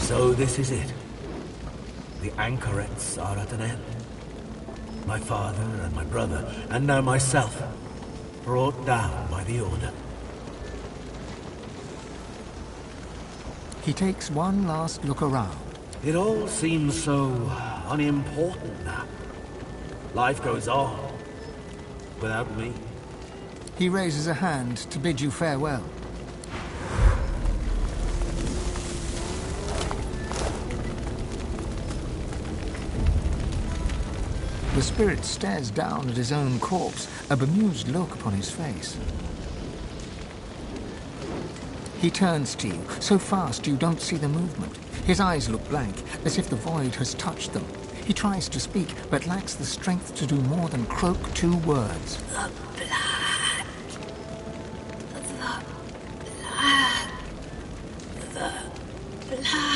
So this is it. The anchorets are at an end. My father and my brother, and now myself, brought down by the Order. He takes one last look around. It all seems so unimportant now. Life goes on without me. He raises a hand to bid you farewell. The spirit stares down at his own corpse, a bemused look upon his face. He turns to you, so fast you don't see the movement. His eyes look blank, as if the void has touched them. He tries to speak, but lacks the strength to do more than croak 2 words. The black. The black.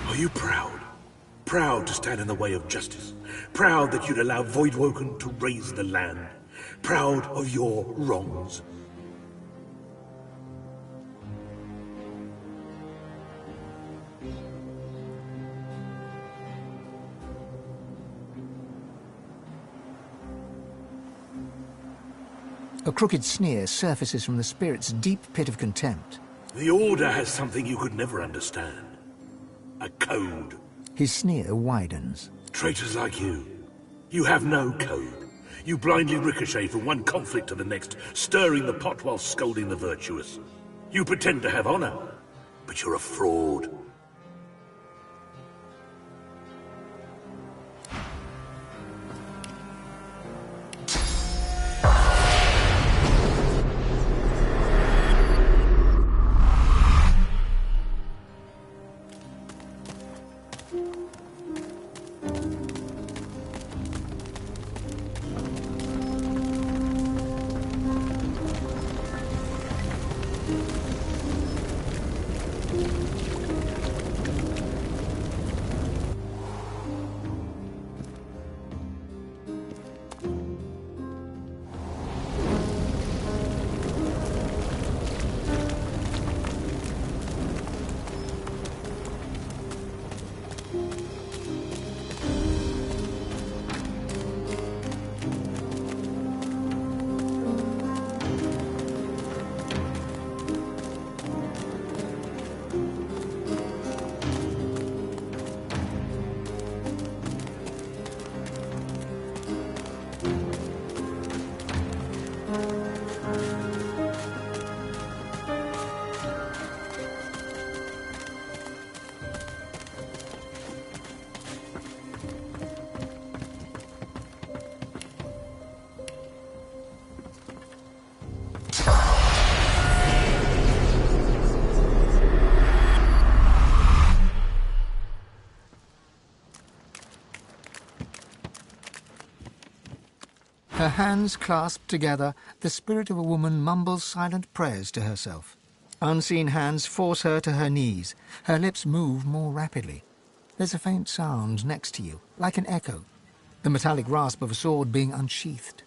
Are you proud? Proud to stand in the way of justice? Proud that you'd allow Voidwoken to raise the land? Proud of your wrongs? A crooked sneer surfaces from the spirit's deep pit of contempt. The Order has something you could never understand. A code. His sneer widens. Traitors like you. You have no code. You blindly ricochet from one conflict to the next, stirring the pot while scolding the virtuous. You pretend to have honor, but you're a fraud. Her hands clasped together, the spirit of a woman mumbles silent prayers to herself. Unseen hands force her to her knees. Her lips move more rapidly. There's a faint sound next to you, like an echo, the metallic rasp of a sword being unsheathed.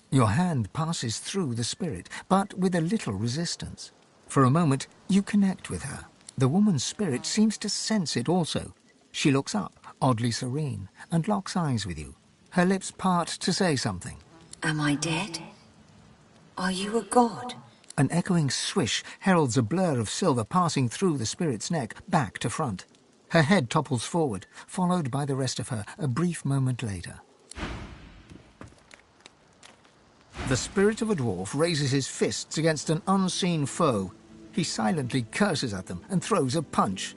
Your hand passes through the spirit, but with a little resistance. For a moment, you connect with her. The woman's spirit seems to sense it also. She looks up, oddly serene, and locks eyes with you. Her lips part to say something. Am I dead? Are you a god? An echoing swish heralds a blur of silver passing through the spirit's neck, back to front. Her head topples forward, followed by the rest of her a brief moment later. The spirit of a dwarf raises his fists against an unseen foe. He silently curses at them and throws a punch.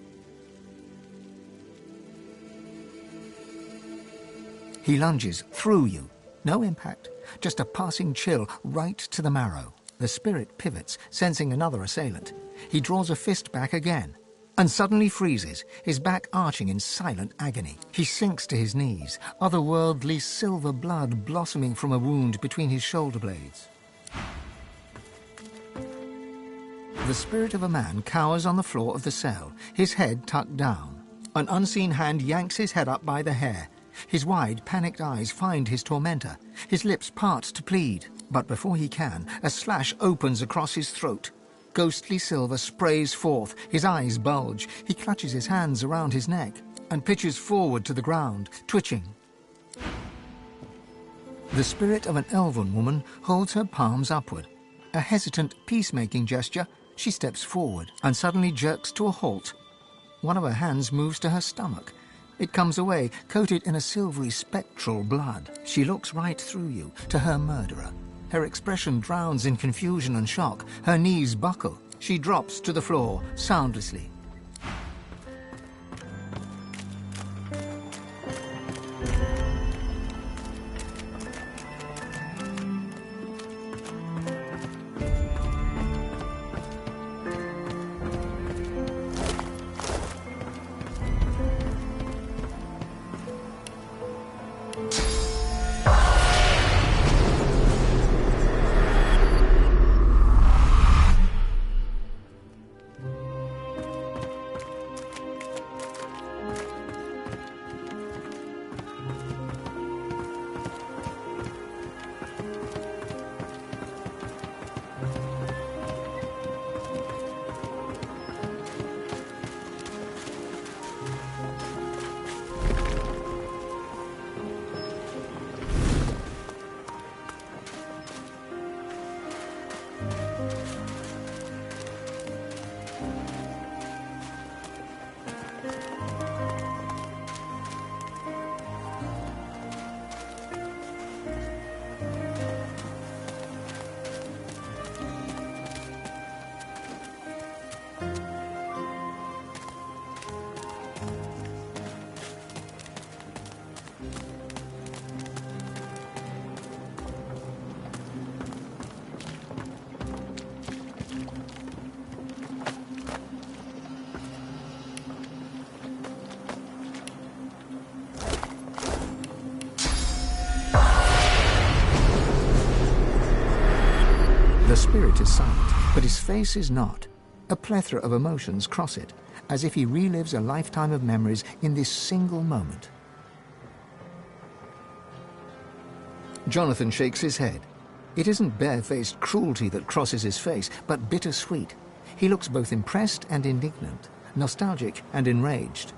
He lunges through you. No impact, just a passing chill right to the marrow. The spirit pivots, sensing another assailant. He draws a fist back again, and suddenly freezes, his back arching in silent agony. He sinks to his knees, otherworldly silver blood blossoming from a wound between his shoulder blades. The spirit of a man cowers on the floor of the cell, his head tucked down. An unseen hand yanks his head up by the hair. His wide, panicked eyes find his tormentor. His lips part to plead, but before he can, a slash opens across his throat. Ghostly silver sprays forth, his eyes bulge. He clutches his hands around his neck and pitches forward to the ground, twitching. The spirit of an elven woman holds her palms upward. A hesitant, peacemaking gesture, she steps forward and suddenly jerks to a halt. One of her hands moves to her stomach. It comes away, coated in a silvery, spectral blood. She looks right through you, to her murderer. Her expression drowns in confusion and shock. Her knees buckle. She drops to the floor, soundlessly. The spirit is silent, but his face is not. A plethora of emotions cross it, as if he relives a lifetime of memories in this single moment. Jonathan shakes his head. It isn't barefaced cruelty that crosses his face, but bittersweet. He looks both impressed and indignant, nostalgic and enraged.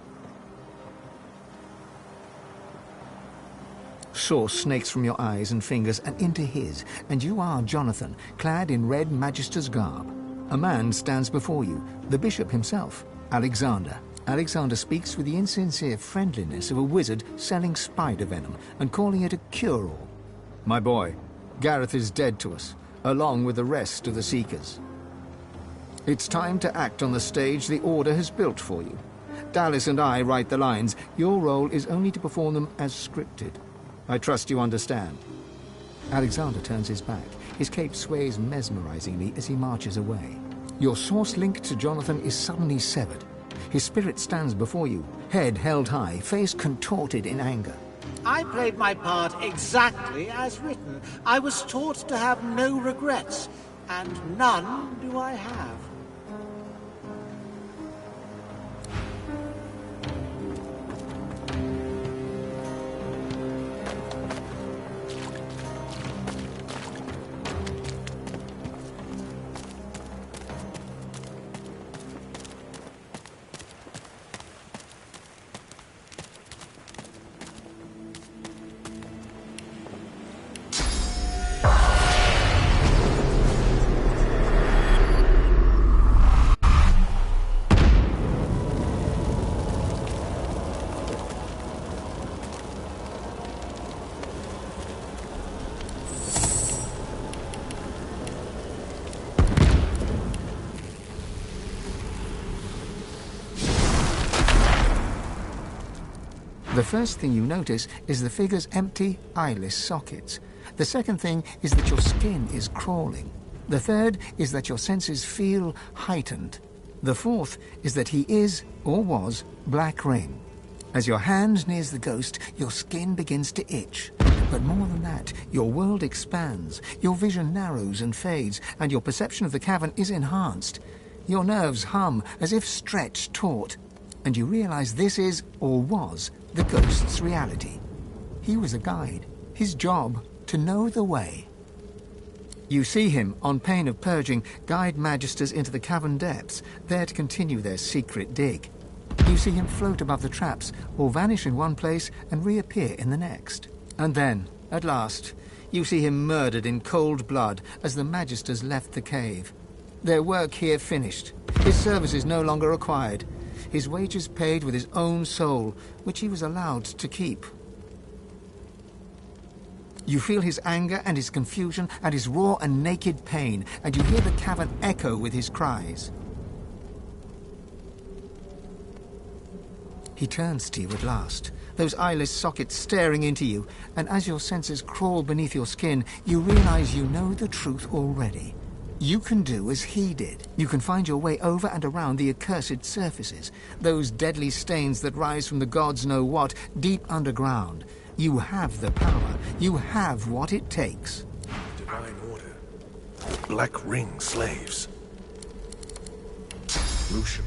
Source snakes from your eyes and fingers and into his, and you are Jonathan, clad in red magister's garb. A man stands before you, the bishop himself, Alexander. Alexander speaks with the insincere friendliness of a wizard selling spider venom and calling it a cure-all. My boy, Gareth is dead to us, along with the rest of the Seekers. It's time to act on the stage the Order has built for you. Dallas and I write the lines. Your role is only to perform them as scripted. I trust you understand. Alexander turns his back. His cape sways mesmerizingly as he marches away. Your source link to Jonathan is suddenly severed. His spirit stands before you, head held high, face contorted in anger. I played my part exactly as written. I was taught to have no regrets, and none do I have. The first thing you notice is the figure's empty, eyeless sockets. The second thing is that your skin is crawling. The third is that your senses feel heightened. The fourth is that he is, or was, Black Ring. As your hand nears the ghost, your skin begins to itch. But more than that, your world expands, your vision narrows and fades, and your perception of the cavern is enhanced. Your nerves hum as if stretched taut, and you realize this is, or was, the ghost's reality. He was a guide, his job to know the way. You see him, on pain of purging, guide magisters into the cavern depths, there to continue their secret dig. You see him float above the traps, or vanish in one place and reappear in the next. And then, at last, you see him murdered in cold blood as the magisters left the cave. Their work here finished, his services no longer required, his wages paid with his own soul, which he was allowed to keep. You feel his anger and his confusion and his raw and naked pain, and you hear the cavern echo with his cries. He turns to you at last, those eyeless sockets staring into you, and as your senses crawl beneath your skin, you realize you know the truth already. You can do as he did. You can find your way over and around the accursed surfaces, those deadly stains that rise from the gods know what, deep underground. You have the power. You have what it takes. Divine order. Black Ring slaves. Lucian.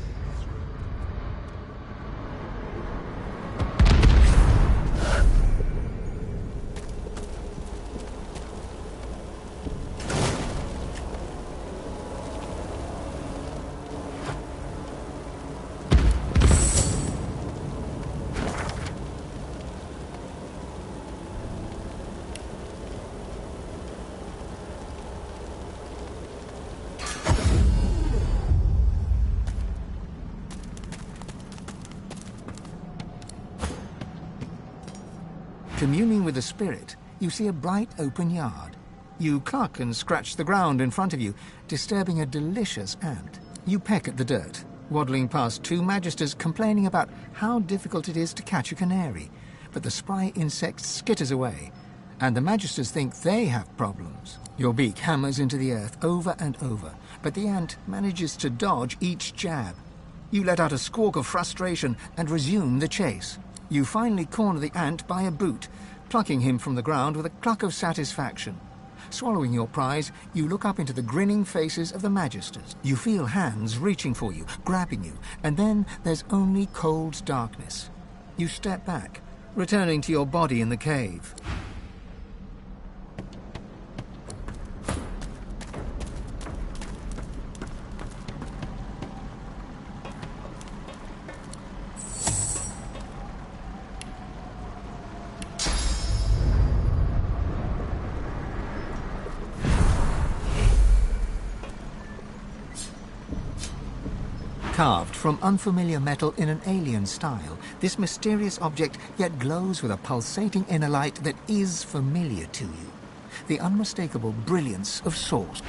Communing with the spirit, you see a bright open yard. You cluck and scratch the ground in front of you, disturbing a delicious ant. You peck at the dirt, waddling past two magisters complaining about how difficult it is to catch a canary. But the spry insect skitters away, and the magisters think they have problems. Your beak hammers into the earth over and over, but the ant manages to dodge each jab. You let out a squawk of frustration and resume the chase. You finally corner the ant by a boot, plucking him from the ground with a cluck of satisfaction. Swallowing your prize, you look up into the grinning faces of the magisters. You feel hands reaching for you, grabbing you, and then there's only cold darkness. You step back, returning to your body in the cave. Carved from unfamiliar metal in an alien style, this mysterious object yet glows with a pulsating inner light that is familiar to you. The unmistakable brilliance of source.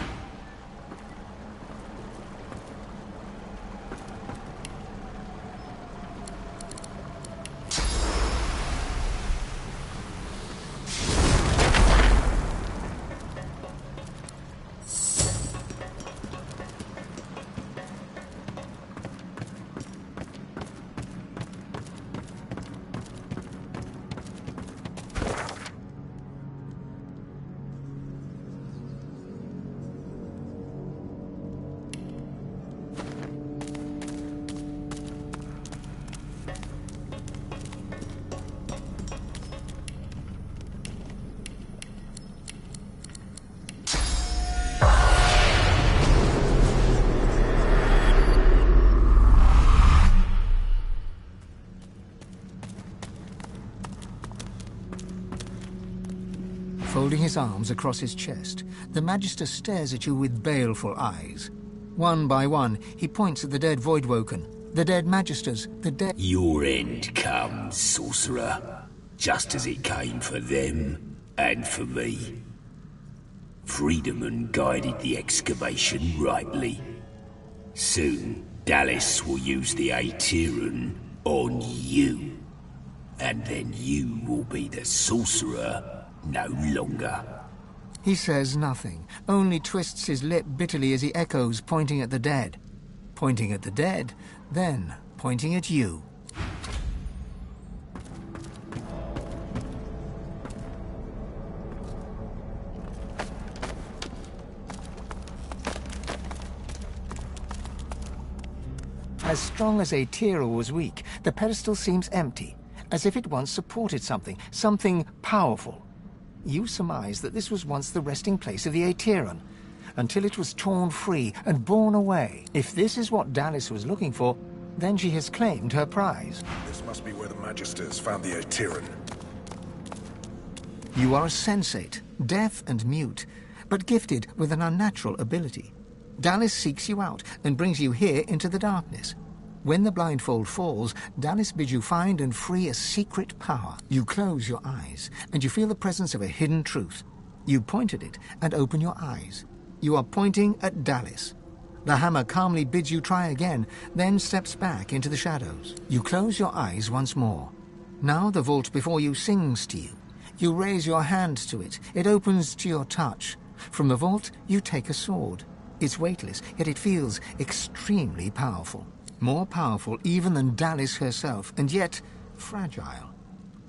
Folding his arms across his chest, the Magister stares at you with baleful eyes. One by one, he points at the dead Voidwoken, the dead Magisters, the dead... Your end comes, sorcerer, just as it came for them and for me. Friedemann guided the excavation rightly. Soon, Dallis will use the Aetherin on you. and then you will be the sorcerer no longer. He says nothing, only twists his lip bitterly as he echoes, pointing at the dead. Pointing at the dead, then pointing at you. As strong as Aetira was weak, the pedestal seems empty, as if it once supported something powerful. You surmise that this was once the resting place of the Aetiran, until it was torn free and borne away. If this is what Dallis was looking for, then she has claimed her prize. This must be where the Magisters found the Aetiran. You are a sensate, deaf and mute, but gifted with an unnatural ability. Dallis seeks you out and brings you here into the darkness. When the blindfold falls, Dallis bids you find and free a secret power. You close your eyes, and you feel the presence of a hidden truth. You point at it and open your eyes. You are pointing at Dallis. The hammer calmly bids you try again, then steps back into the shadows. You close your eyes once more. Now the vault before you sings to you. You raise your hand to it. It opens to your touch. From the vault, you take a sword. It's weightless, yet it feels extremely powerful. More powerful even than Dallis herself, and yet fragile.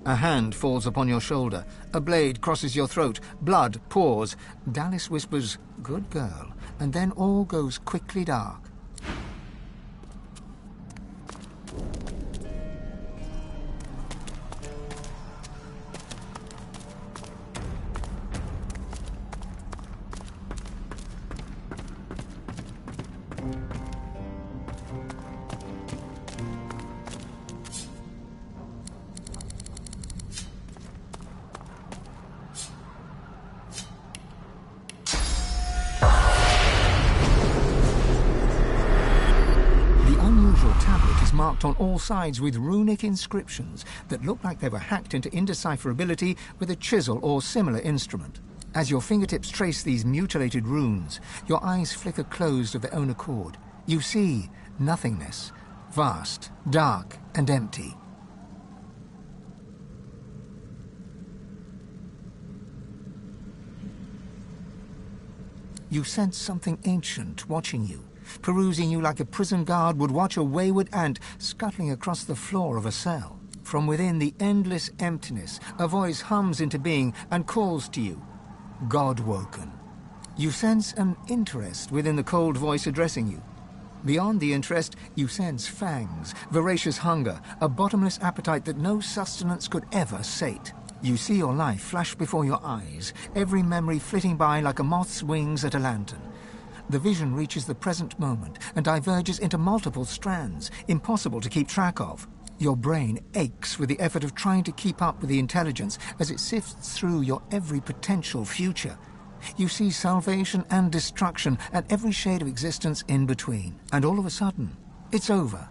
A hand falls upon your shoulder. A blade crosses your throat. Blood pours. Dallis whispers, "Good girl," and then all goes quickly dark. Marked on all sides with runic inscriptions that look like they were hacked into indecipherability with a chisel or similar instrument. As your fingertips trace these mutilated runes, your eyes flicker closed of their own accord. You see nothingness, vast, dark, and empty. You sense something ancient watching you, perusing you like a prison guard would watch a wayward ant scuttling across the floor of a cell. From within the endless emptiness, a voice hums into being and calls to you. God-woken. You sense an interest within the cold voice addressing you. Beyond the interest, you sense fangs, voracious hunger, a bottomless appetite that no sustenance could ever sate. You see your life flash before your eyes, every memory flitting by like a moth's wings at a lantern. The vision reaches the present moment and diverges into multiple strands, impossible to keep track of. Your brain aches with the effort of trying to keep up with the intelligence as it sifts through your every potential future. You see salvation and destruction and every shade of existence in between. And all of a sudden, it's over.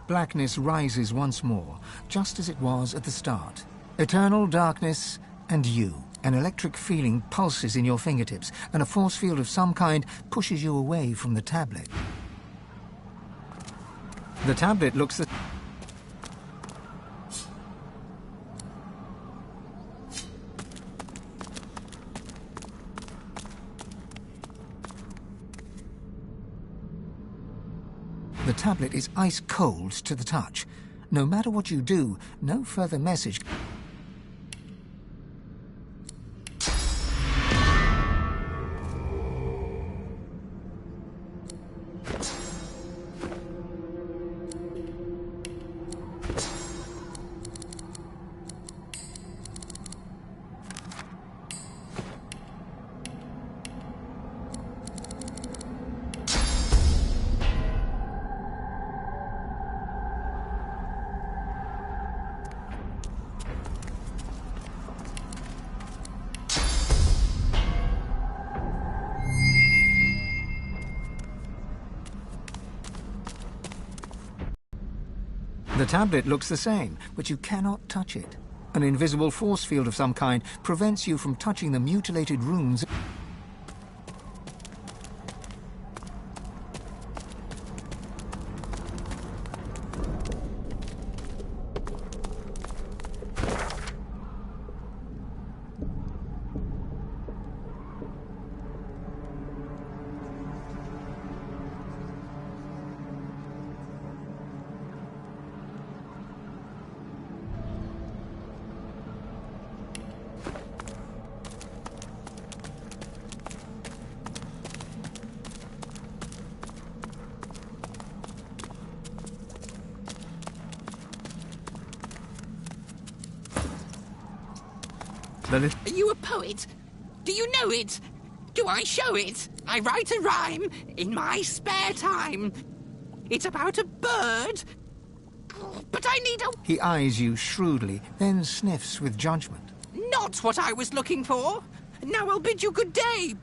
Blackness rises once more, just as it was at the start. Eternal darkness and you. An electric feeling pulses in your fingertips, and a force field of some kind pushes you away from the tablet. The tablet looks the... The tablet is ice cold to the touch. No matter what you do, no further message... The tablet looks the same, but you cannot touch it. An invisible force field of some kind prevents you from touching the mutilated runes. The Are you a poet? Do you know it? Do I show it? I write a rhyme in my spare time. It's about a bird, but I need a... He eyes you shrewdly, then sniffs with judgment. Not what I was looking for. Now I'll bid you good day,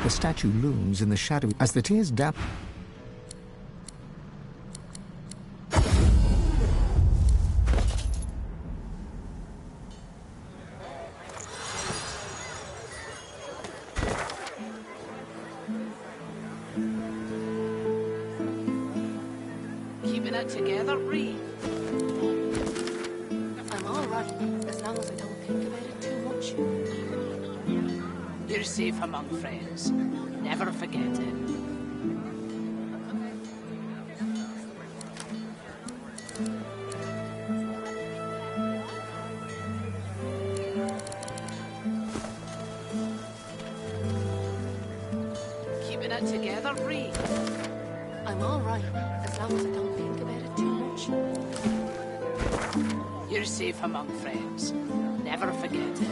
The statue looms in the shadow as the tears dab. Keeping it together, Ree. I'm all right, as long as I don't think about it too much. You're safe among friends. Never forget it. Keeping it together, Ree. I'm all right, as long as I don't think about it too much. You're safe among friends. Never forget it.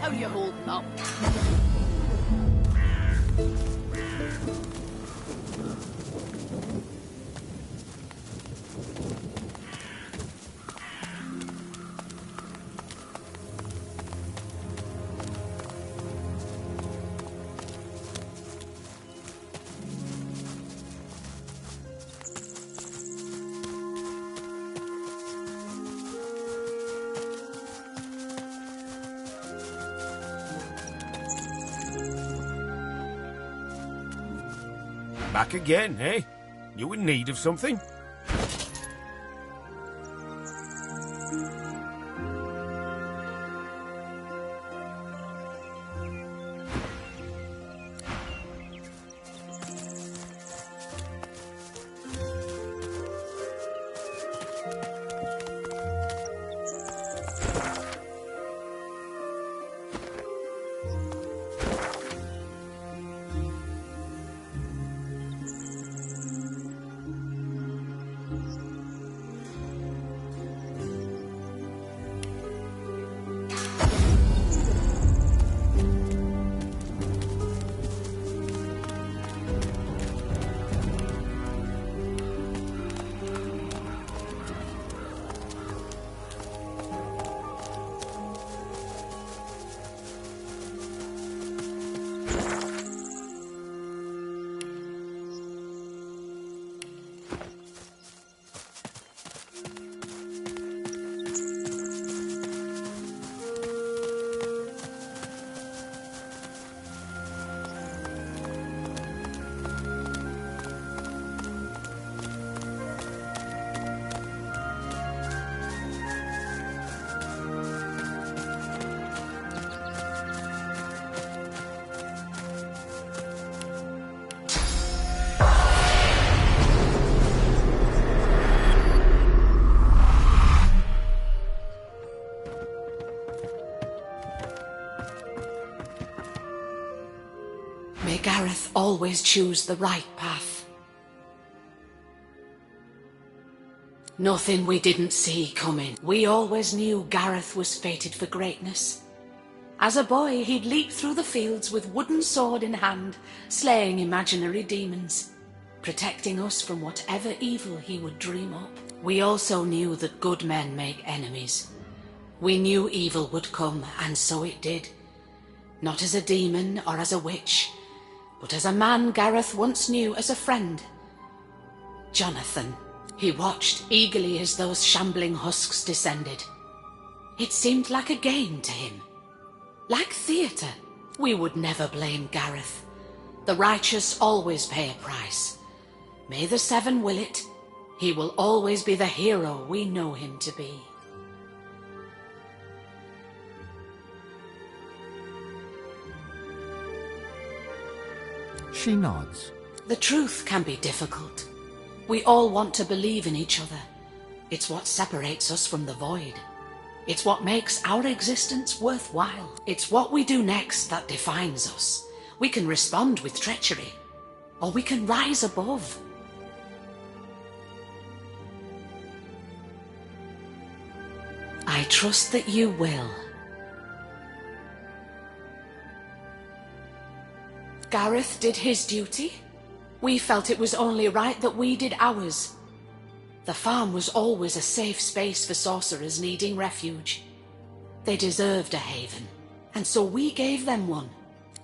How you holding up? Back again, eh? You in need of something? May Gareth always choose the right path. Nothing we didn't see coming. We always knew Gareth was fated for greatness. As a boy, he'd leap through the fields with wooden sword in hand, slaying imaginary demons, protecting us from whatever evil he would dream up. We also knew that good men make enemies. We knew evil would come, and so it did. Not as a demon or as a witch, but as a man Gareth once knew as a friend. Jonathan. He watched eagerly as those shambling husks descended. It seemed like a game to him. Like theatre. We would never blame Gareth. The righteous always pay a price. May the Seven will it. He will always be the hero we know him to be. She nods. The truth can be difficult. We all want to believe in each other. It's what separates us from the void. It's what makes our existence worthwhile. It's what we do next that defines us. We can respond with treachery, or we can rise above. I trust that you will. Gareth did his duty. We felt it was only right that we did ours. The farm was always a safe space for sorcerers needing refuge. They deserved a haven, and so we gave them one.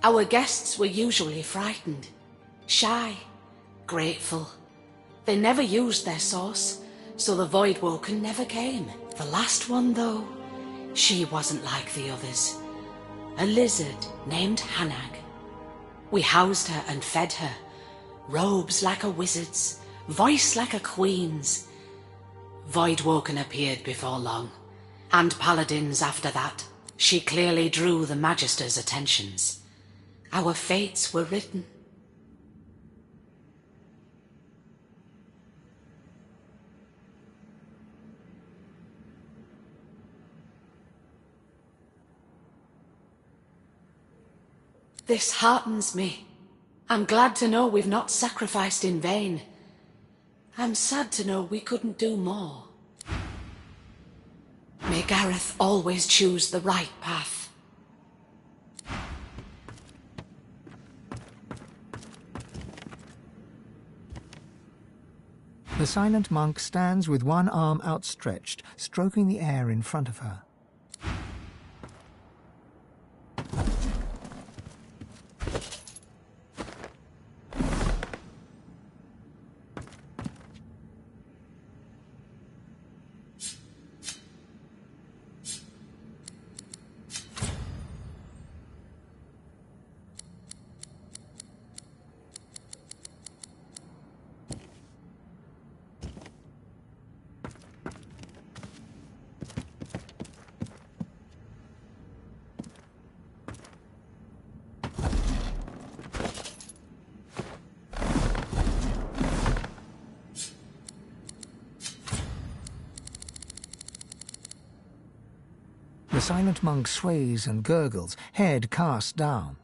Our guests were usually frightened, shy, grateful. They never used their source, so the Voidwoken never came. The last one, though, she wasn't like the others. A lizard named Hanag. We housed her and fed her. Robes like a wizard's, voice like a queen's. Voidwoken appeared before long, and paladins after that. She clearly drew the Magister's attentions. Our fates were written. This heartens me. I'm glad to know we've not sacrificed in vain. I'm sad to know we couldn't do more. May Gareth always choose the right path. The silent monk stands with one arm outstretched, stroking the air in front of her. The silent monk sways and gurgles, head cast down.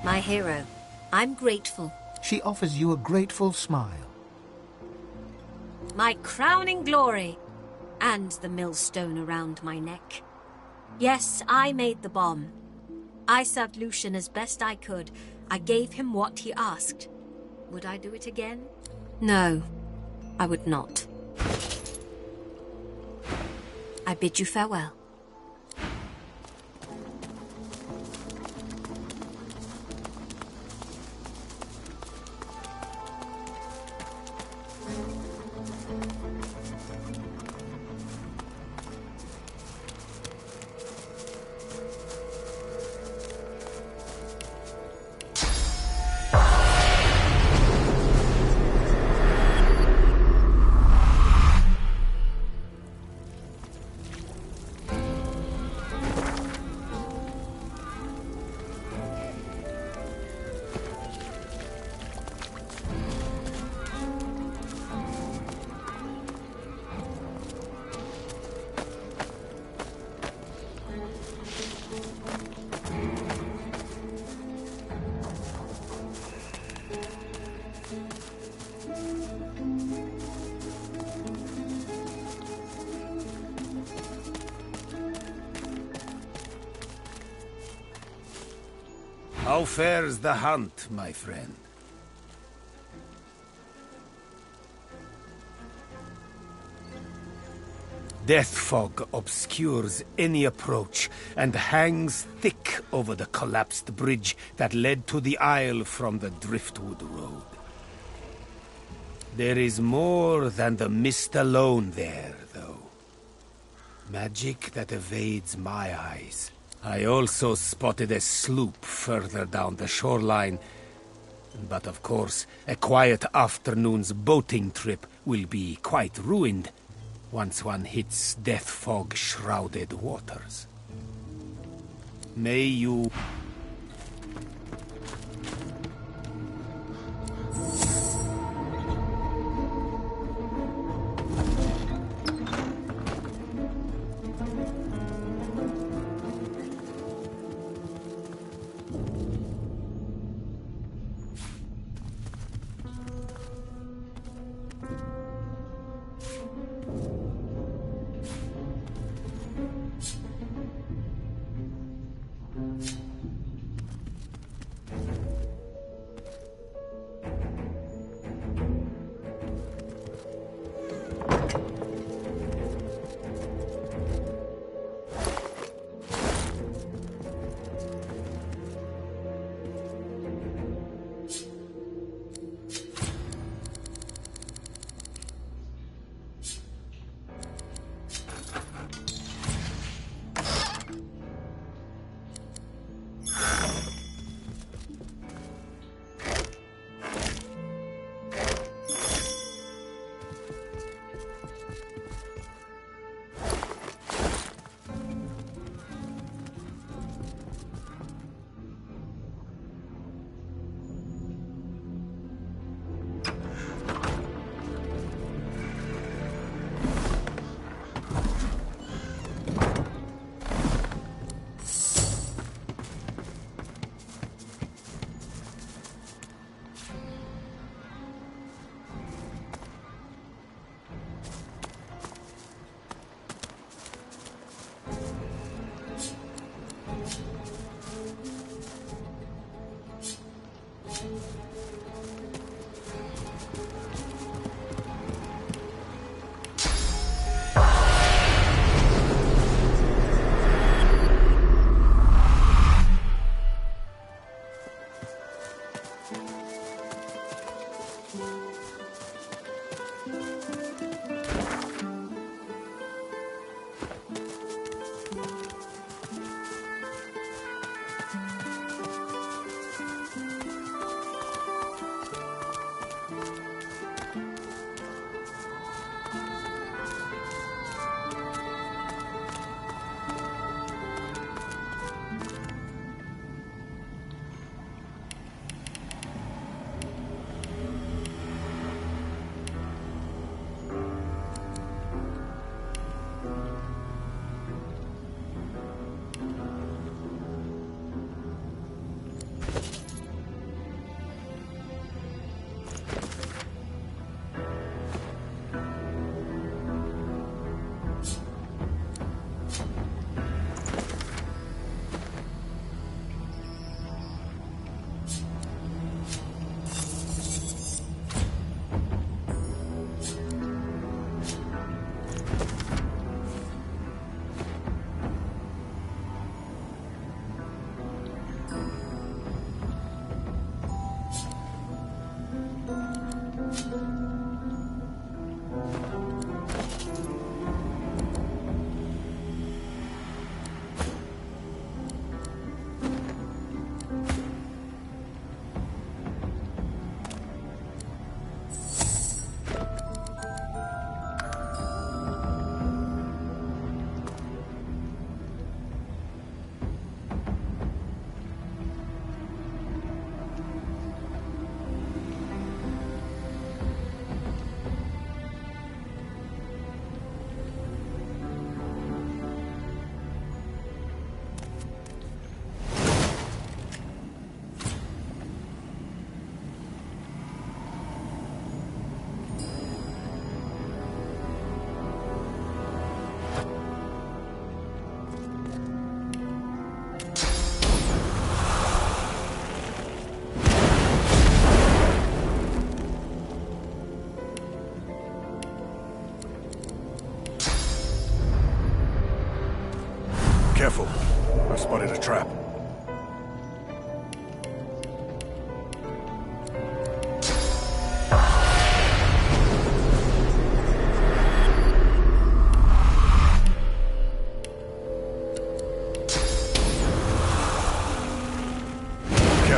My hero, I'm grateful. She offers you a grateful smile. My crowning glory, and the millstone around my neck. Yes, I made the bomb. I served Lucian as best I could. I gave him what he asked. Would I do it again? No, I would not. I bid you farewell. How fares the hunt, my friend? Death fog obscures any approach and hangs thick over the collapsed bridge that led to the Isle from the Driftwood Road. There is more than the mist alone there, though. Magic that evades my eyes. I also spotted a sloop further down the shoreline. But of course, a quiet afternoon's boating trip will be quite ruined once one hits death fog-shrouded waters. May you...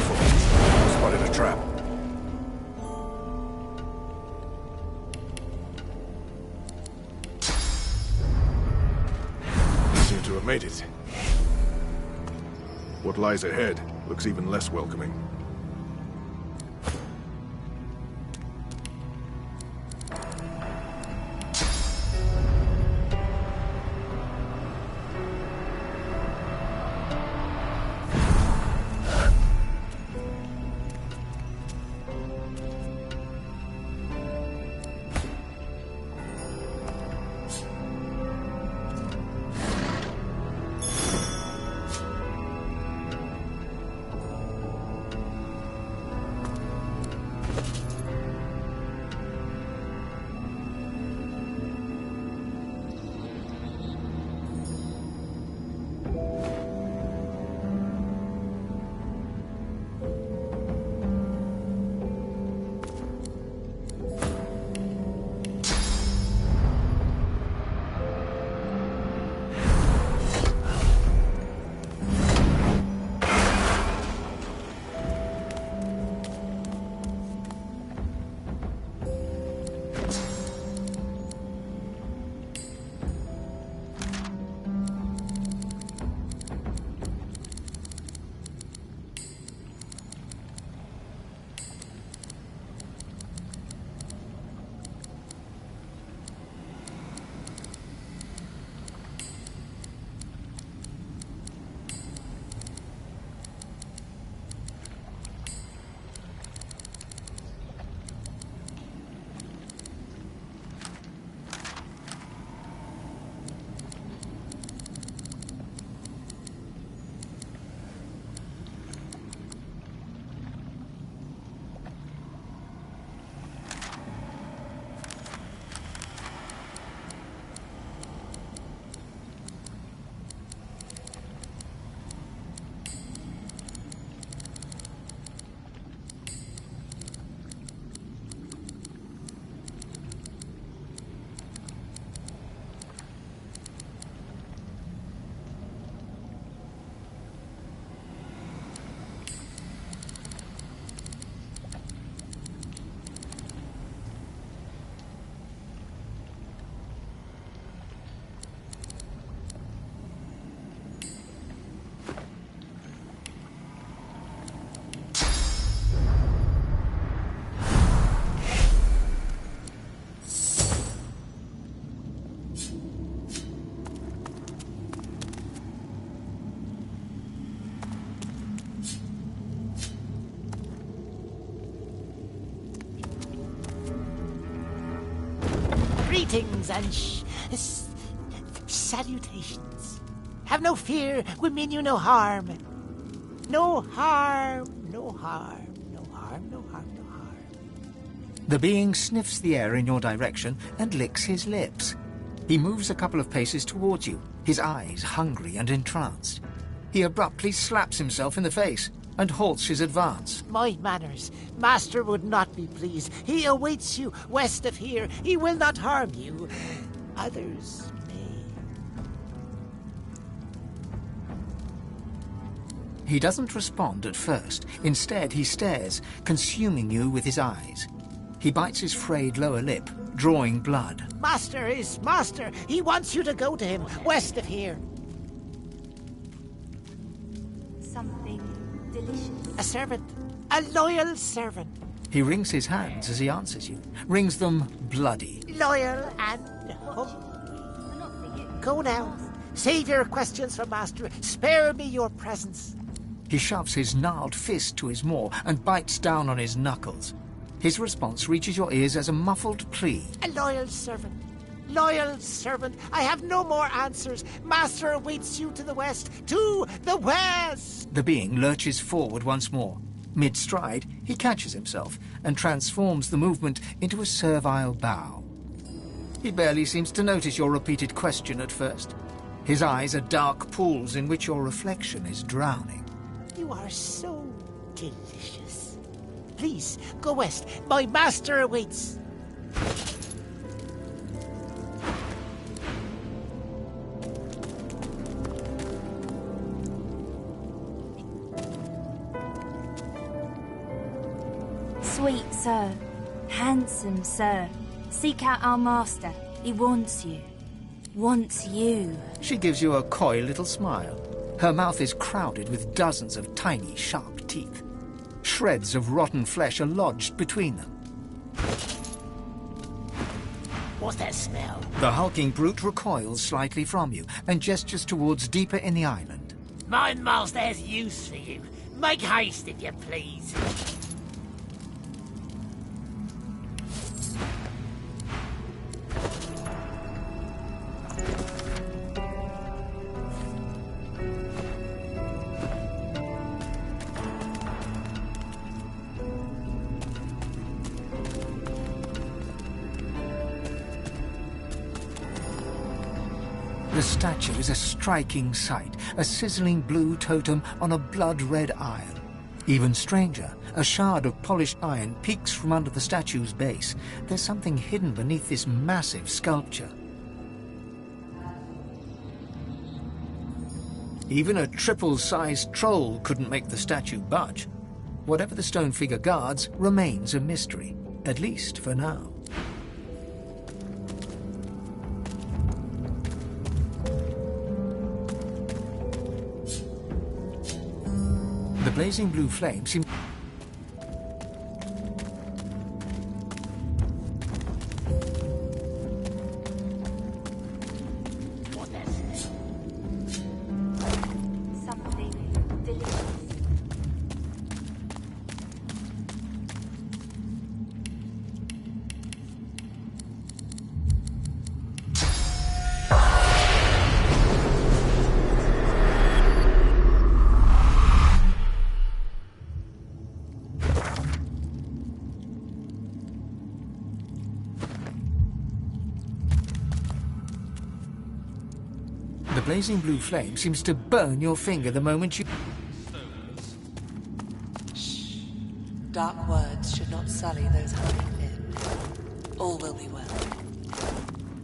Careful. Spotted a trap. Seem to have made it. What lies ahead looks even less welcoming. Greetings and salutations. Have no fear, we mean you no harm. No harm, no harm, no harm, no harm, no harm. The being sniffs the air in your direction and licks his lips. He moves a couple of paces towards you, his eyes hungry and entranced. He abruptly slaps himself in the face and halts his advance. My manners. Master would not be pleased. He awaits you west of here. He will not harm you. Others may. He doesn't respond at first. Instead, he stares, consuming you with his eyes. He bites his frayed lower lip, drawing blood. Master is master. He wants you to go to him west of here. Something delicious. A servant. A loyal servant. He wrings his hands as he answers you, wrings them bloody. Loyal and hungry. Go now. Save your questions for Master. Spare me your presence. He shoves his gnarled fist to his maw and bites down on his knuckles. His response reaches your ears as a muffled plea. A loyal servant. Loyal servant. I have no more answers. Master awaits you to the west. To the west! The being lurches forward once more. Mid-stride, he catches himself and transforms the movement into a servile bow. He barely seems to notice your repeated question at first. His eyes are dark pools in which your reflection is drowning. You are so delicious. Please, go west. My master awaits. Sweet sir, handsome sir, seek out our master. He wants you. Wants you. She gives you a coy little smile. Her mouth is crowded with dozens of tiny, sharp teeth. Shreds of rotten flesh are lodged between them. What's that smell? The hulking brute recoils slightly from you and gestures towards deeper in the island. My master has use for you. Make haste, if you please. The statue is a striking sight, a sizzling blue totem on a blood-red iron. Even stranger, a shard of polished iron peeks from under the statue's base. There's something hidden beneath this massive sculpture. Even a triple-sized troll couldn't make the statue budge. Whatever the stone figure guards remains a mystery, at least for now. The blazing blue flame seems... Something delicious. The blazing blue flame seems to burn your finger the moment you... Dark words should not sully those honey lips. All will be well.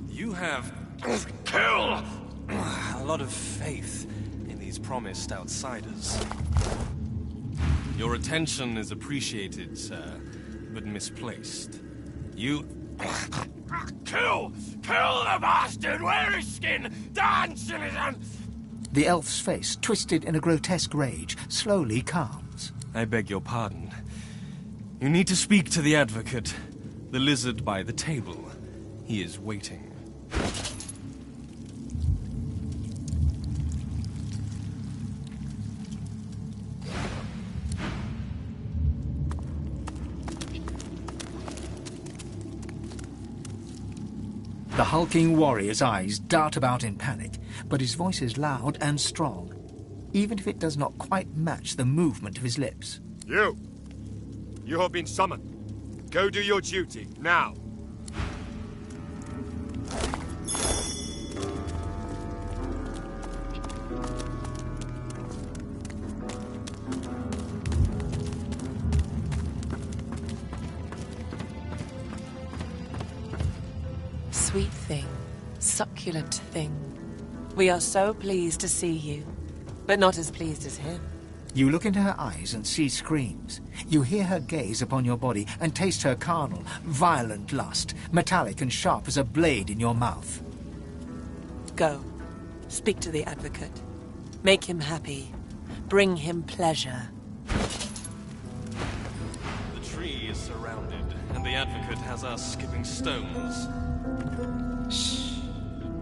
You have... Kill! A lot of faith in these promised outsiders. Your attention is appreciated, sir, but misplaced. You... Kill! Kill the bastard! Wear his skin! Dance in his hand! The elf's face, twisted in a grotesque rage, slowly calms. I beg your pardon. You need to speak to the advocate, the lizard by the table. He is waiting. The hulking warrior's eyes dart about in panic, but his voice is loud and strong, even if it does not quite match the movement of his lips. You! You have been summoned. Go do your duty, now! Sweet thing, succulent thing. We are so pleased to see you, but not as pleased as him. You look into her eyes and see screams. You hear her gaze upon your body and taste her carnal, violent lust, metallic and sharp as a blade in your mouth. Go. Speak to the advocate. Make him happy. Bring him pleasure. The tree is surrounded, and the advocate has us skipping stones. Shh.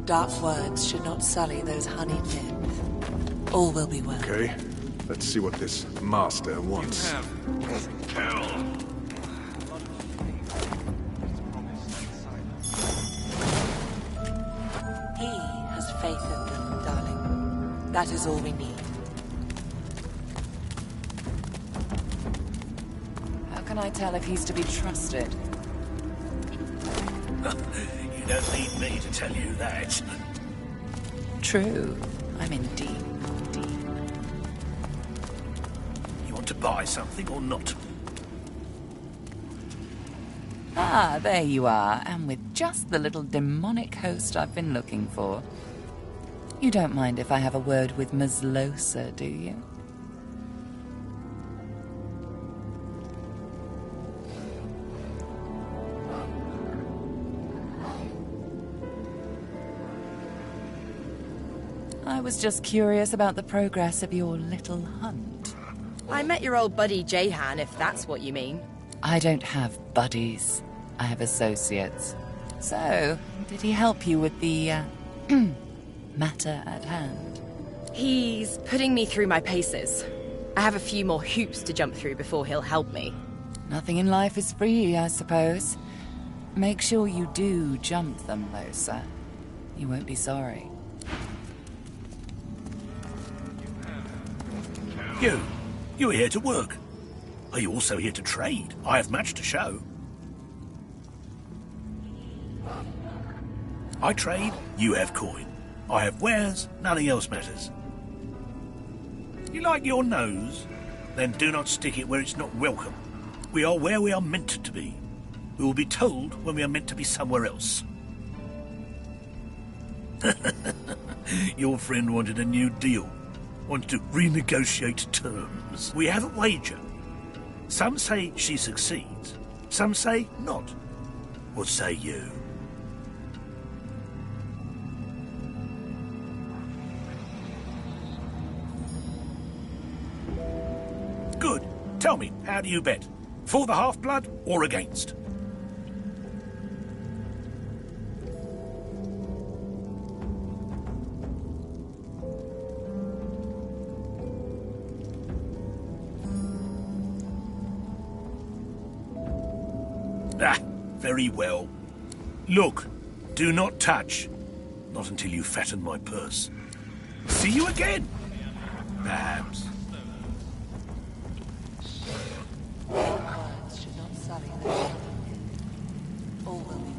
Dark words should not sully those honeyed lips. All will be well. Okay. Let's see what this master wants. He has faith in them, darling. That is all we need. How can I tell if he's to be trusted? You don't need me to tell you that. True. I'm in deep. You want to buy something or not? Ah, there you are, and with just the little demonic host I've been looking for. You don't mind if I have a word with Mazlosa, do you? I was just curious about the progress of your little hunt. I met your old buddy Jahan, if that's what you mean. I don't have buddies. I have associates. So, did he help you with the, matter at hand? He's putting me through my paces. I have a few more hoops to jump through before he'll help me. Nothing in life is free, I suppose. Make sure you do jump them, though, sir. You won't be sorry. You're here to work. Are you also here to trade? I have much to show. I trade, you have coin. I have wares, nothing else matters. You like your nose? Then do not stick it where it's not welcome. We are where we are meant to be. We will be told when we are meant to be somewhere else. Your friend wanted a new deal. Wanted to renegotiate terms. We have a wager. Some say she succeeds. Some say not. What say you? Good. Tell me, how do you bet? For the half-blood or against? Ah, very well. Look, do not touch. Not until you fatten my purse. See you again. Perhaps. Should not sully their all will be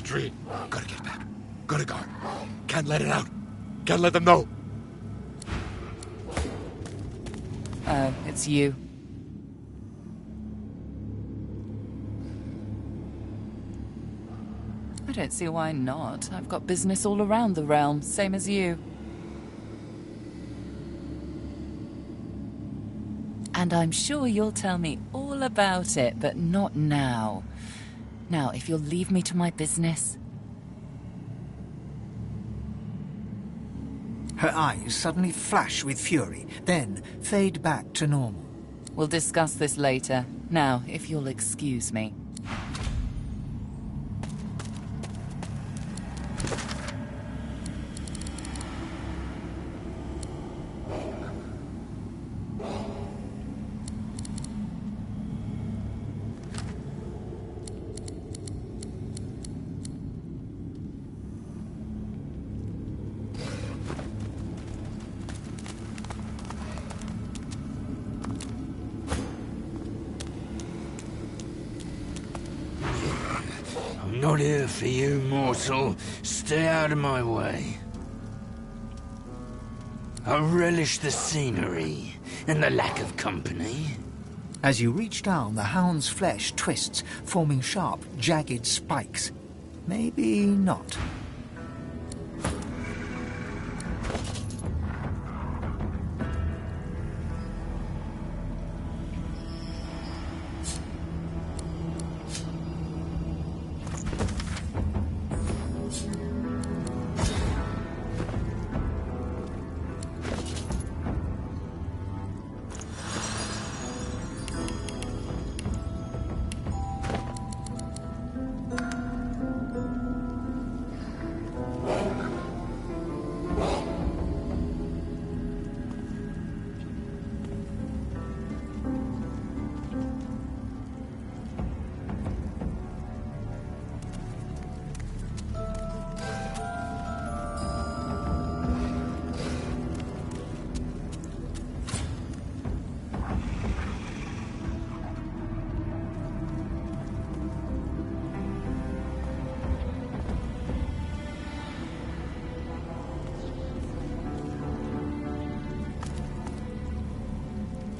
Tree. Gotta get back. Gotta guard. Can't let it out. Can't let them know. Oh, it's you. I don't see why not. I've got business all around the realm, same as you. And I'm sure you'll tell me all about it, but not now. Now, if you'll leave me to my business. Her eyes suddenly flash with fury, then fade back to normal. We'll discuss this later. Now, if you'll excuse me. I'm not here for you, mortal. Stay out of my way. I relish the scenery and the lack of company. As you reach down, the hound's flesh twists, forming sharp, jagged spikes. Maybe not.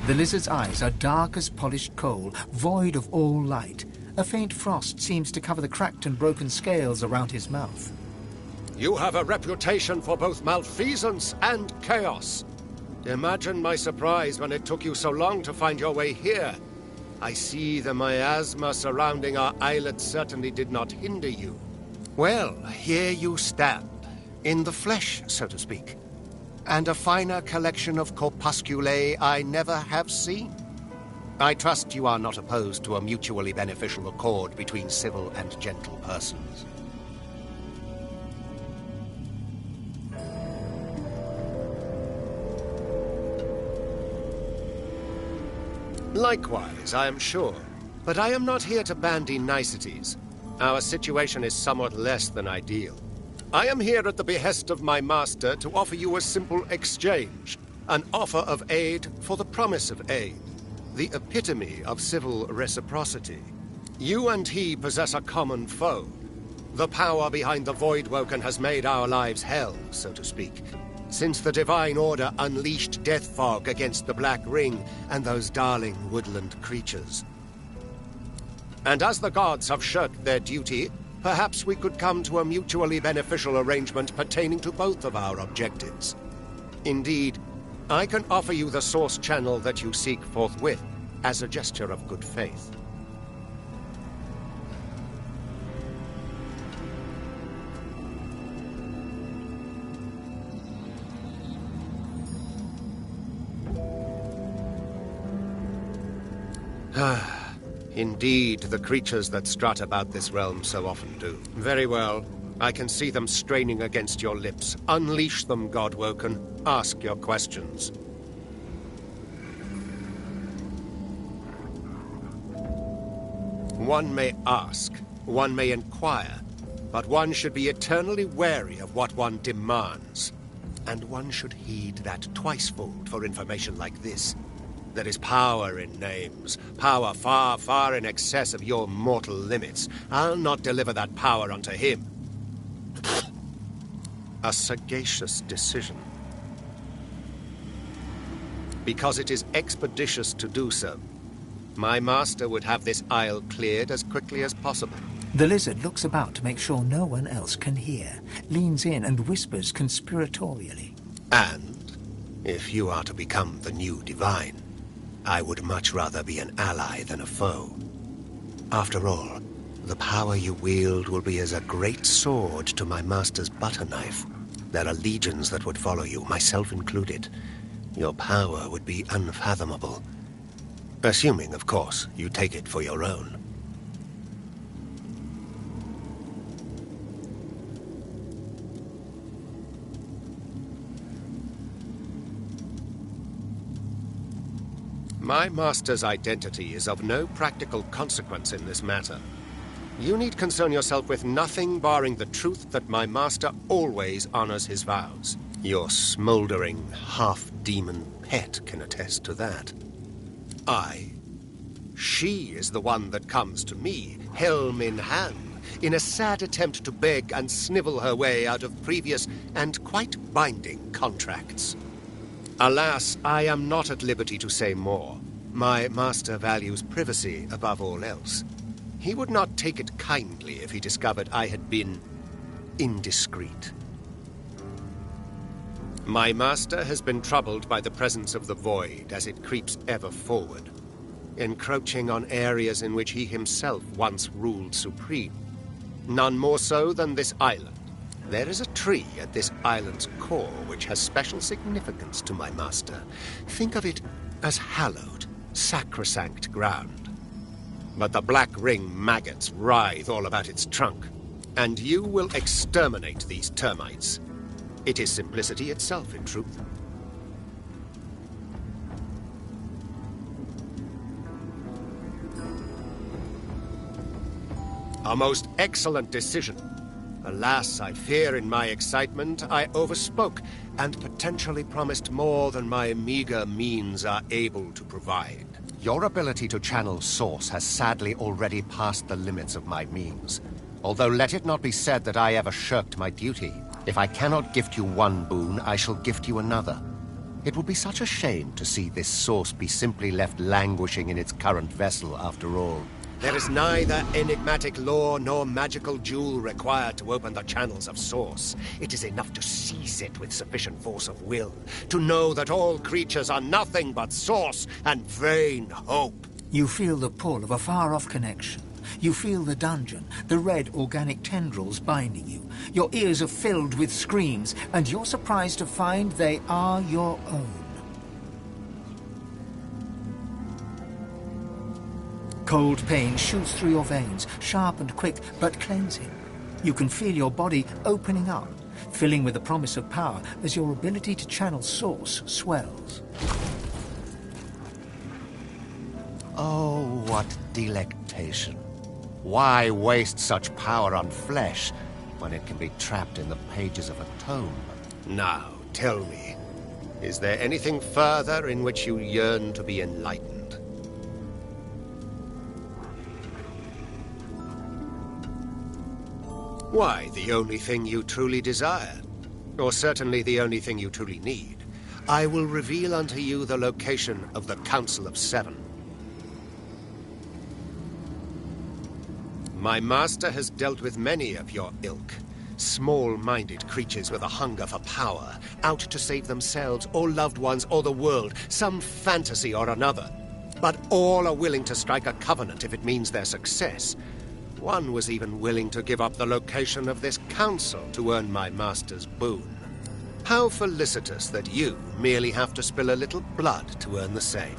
The lizard's eyes are dark as polished coal, void of all light. A faint frost seems to cover the cracked and broken scales around his mouth. You have a reputation for both malfeasance and chaos. Imagine my surprise when it took you so long to find your way here. I see the miasma surrounding our islet certainly did not hinder you. Well, here you stand, in the flesh, so to speak. And a finer collection of corpusculae I never have seen. I trust you are not opposed to a mutually beneficial accord between civil and gentle persons. Likewise, I am sure. But I am not here to bandy niceties. Our situation is somewhat less than ideal. I am here at the behest of my master to offer you a simple exchange. An offer of aid for the promise of aid. The epitome of civil reciprocity. You and he possess a common foe. The power behind the Voidwoken has made our lives hell, so to speak. Since the Divine Order unleashed Death Fog against the Black Ring and those darling woodland creatures. And as the gods have shirked their duty, perhaps we could come to a mutually beneficial arrangement pertaining to both of our objectives. Indeed, I can offer you the source channel that you seek forthwith, as a gesture of good faith. Indeed, the creatures that strut about this realm so often do. Very well. I can see them straining against your lips. Unleash them, Godwoken. Ask your questions. One may ask, one may inquire, but one should be eternally wary of what one demands. And one should heed that twicefold for information like this. There is power in names. Power far, far in excess of your mortal limits. I'll not deliver that power unto him. A sagacious decision. Because it is expeditious to do so. My master would have this isle cleared as quickly as possible. The lizard looks about to make sure no one else can hear, leans in and whispers conspiratorially. And, if you are to become the new divine, I would much rather be an ally than a foe. After all, the power you wield will be as a great sword to my master's butter knife. There are legions that would follow you, myself included. Your power would be unfathomable. Assuming, of course, you take it for your own. My master's identity is of no practical consequence in this matter. You need concern yourself with nothing barring the truth that my master always honors his vows. Your smoldering, half-demon pet can attest to that. She is the one that comes to me, helm in hand, in a sad attempt to beg and snivel her way out of previous and quite binding contracts. Alas, I am not at liberty to say more. My master values privacy above all else. He would not take it kindly if he discovered I had been indiscreet. My master has been troubled by the presence of the Void as it creeps ever forward, encroaching on areas in which he himself once ruled supreme. None more so than this island. There is a tree at this island's core which has special significance to my master. Think of it as hallowed, sacrosanct ground. But the Black Ring maggots writhe all about its trunk, and you will exterminate these termites. It is simplicity itself, in truth. A most excellent decision. Alas, I fear in my excitement I overspoke and potentially promised more than my meager means are able to provide. Your ability to channel Source has sadly already passed the limits of my means. Although let it not be said that I ever shirked my duty. If I cannot gift you one boon, I shall gift you another. It would be such a shame to see this Source be simply left languishing in its current vessel after all. There is neither enigmatic lore nor magical jewel required to open the channels of Source. It is enough to seize it with sufficient force of will, to know that all creatures are nothing but Source and vain hope. You feel the pull of a far-off connection. You feel the dungeon, the red organic tendrils binding you. Your ears are filled with screams, and you're surprised to find they are your own. Cold pain shoots through your veins, sharp and quick, but cleansing. You can feel your body opening up, filling with the promise of power as your ability to channel Source swells. Oh, what delectation. Why waste such power on flesh when it can be trapped in the pages of a tome? Now, tell me, is there anything further in which you yearn to be enlightened? Why, the only thing you truly desire, or certainly the only thing you truly need. I will reveal unto you the location of the Council of Seven. My master has dealt with many of your ilk. Small-minded creatures with a hunger for power, out to save themselves, or loved ones, or the world, some fantasy or another. But all are willing to strike a covenant if it means their success. One was even willing to give up the location of this council to earn my master's boon. How felicitous that you merely have to spill a little blood to earn the same.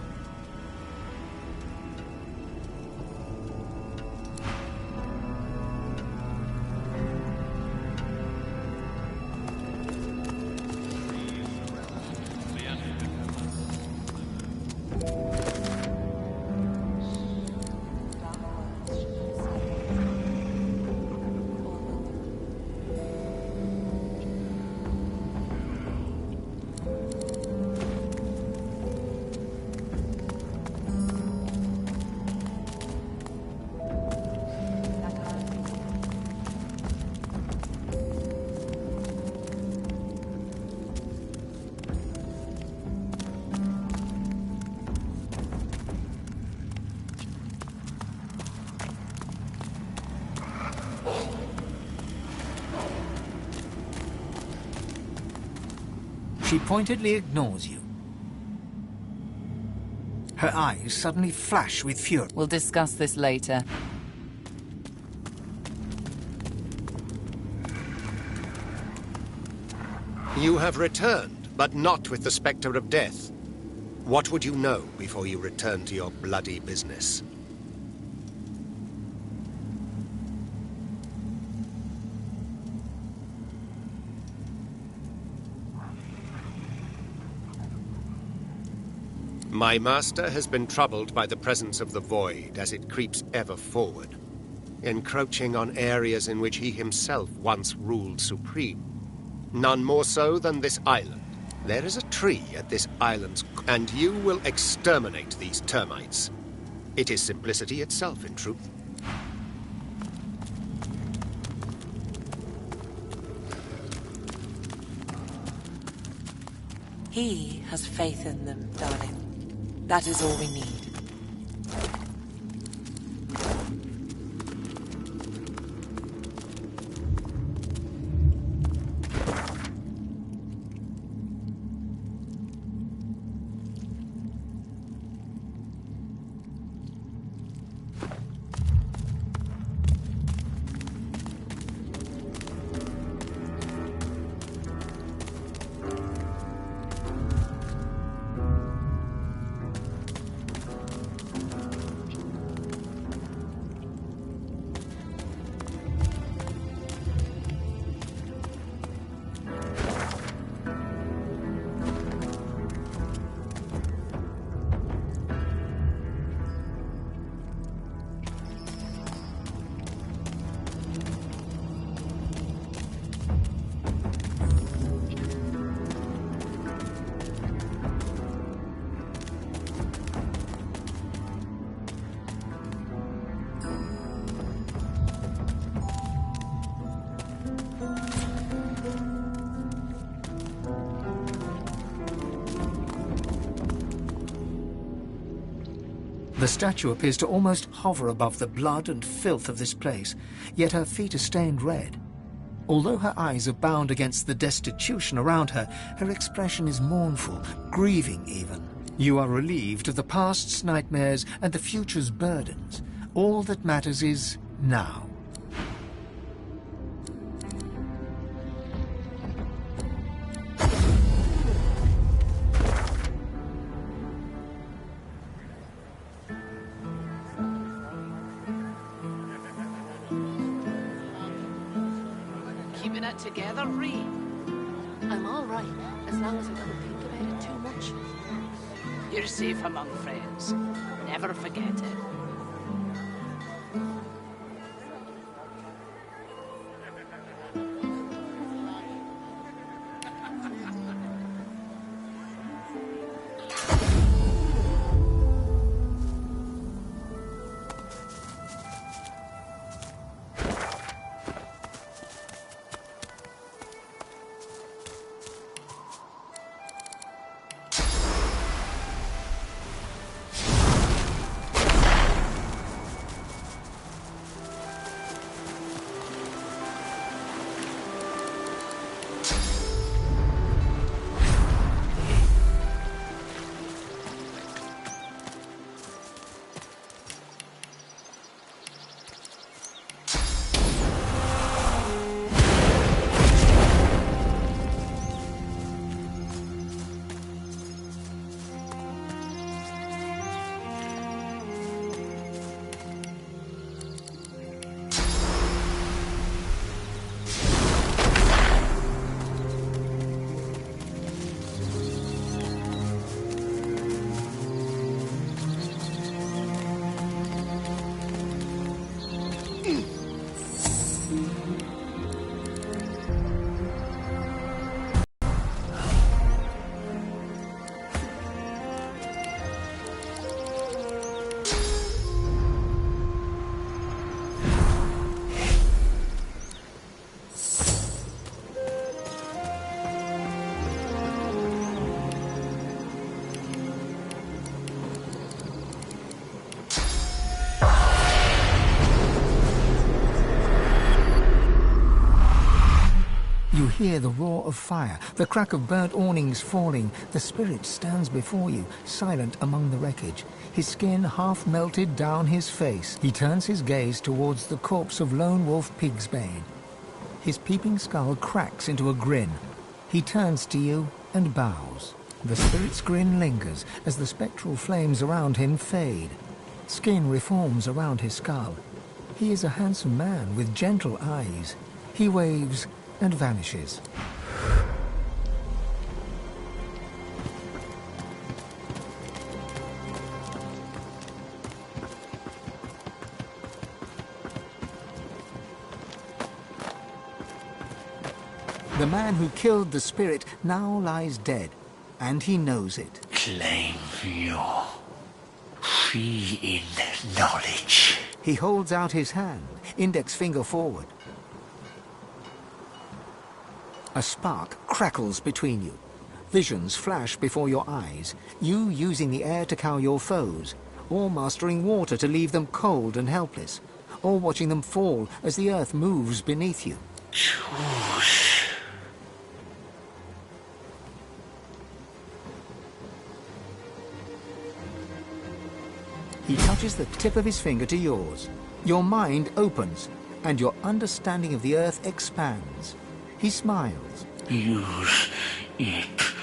She pointedly ignores you. Her eyes suddenly flash with fury. We'll discuss this later. You have returned, but not with the specter of death. What would you know before you return to your bloody business? My master has been troubled by the presence of the Void as it creeps ever forward, encroaching on areas in which he himself once ruled supreme. None more so than this island. There is a tree at this island's and you will exterminate these termites. It is simplicity itself, in truth. He has faith in them, darling. That is all we need. The statue appears to almost hover above the blood and filth of this place, yet her feet are stained red. Although her eyes are bound against the destitution around her, her expression is mournful, grieving even. You are relieved of the past's nightmares and the future's burdens. All that matters is now. Keeping it together, Ree? I'm all right, as long as I don't think about it too much. You're safe among friends. Never forget it. You hear the roar of fire, the crack of burnt awnings falling. The spirit stands before you, silent among the wreckage, his skin half melted down his face. He turns his gaze towards the corpse of Lone Wolf Pigsbane. His peeping skull cracks into a grin. He turns to you and bows. The spirit's grin lingers as the spectral flames around him fade. Skin reforms around his skull. He is a handsome man with gentle eyes. He waves and vanishes. The man who killed the spirit now lies dead, and he knows it. Claim your fee in knowledge. He holds out his hand, index finger forward. A spark crackles between you. Visions flash before your eyes, you using the air to cow your foes, or mastering water to leave them cold and helpless, or watching them fall as the earth moves beneath you. Choose. He touches the tip of his finger to yours. Your mind opens, and your understanding of the earth expands. He smiles. Use it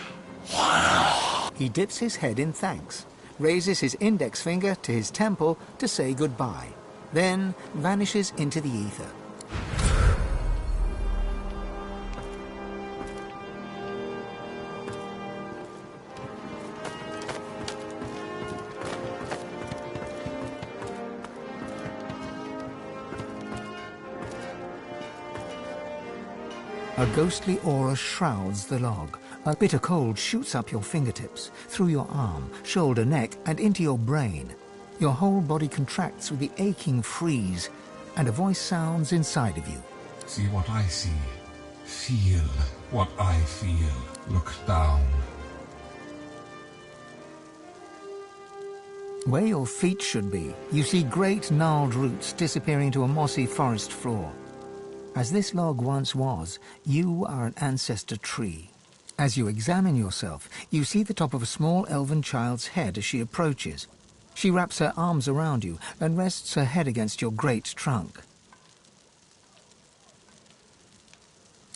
well. He dips his head in thanks, raises his index finger to his temple to say goodbye, then vanishes into the ether. A ghostly aura shrouds the log. A bitter cold shoots up your fingertips, through your arm, shoulder, neck, and into your brain. Your whole body contracts with the aching freeze, and a voice sounds inside of you. See what I see. Feel what I feel. Look down. Where your feet should be, you see great gnarled roots disappearing to a mossy forest floor. As this log once was, you are an ancestor tree. As you examine yourself, you see the top of a small elven child's head as she approaches. She wraps her arms around you and rests her head against your great trunk.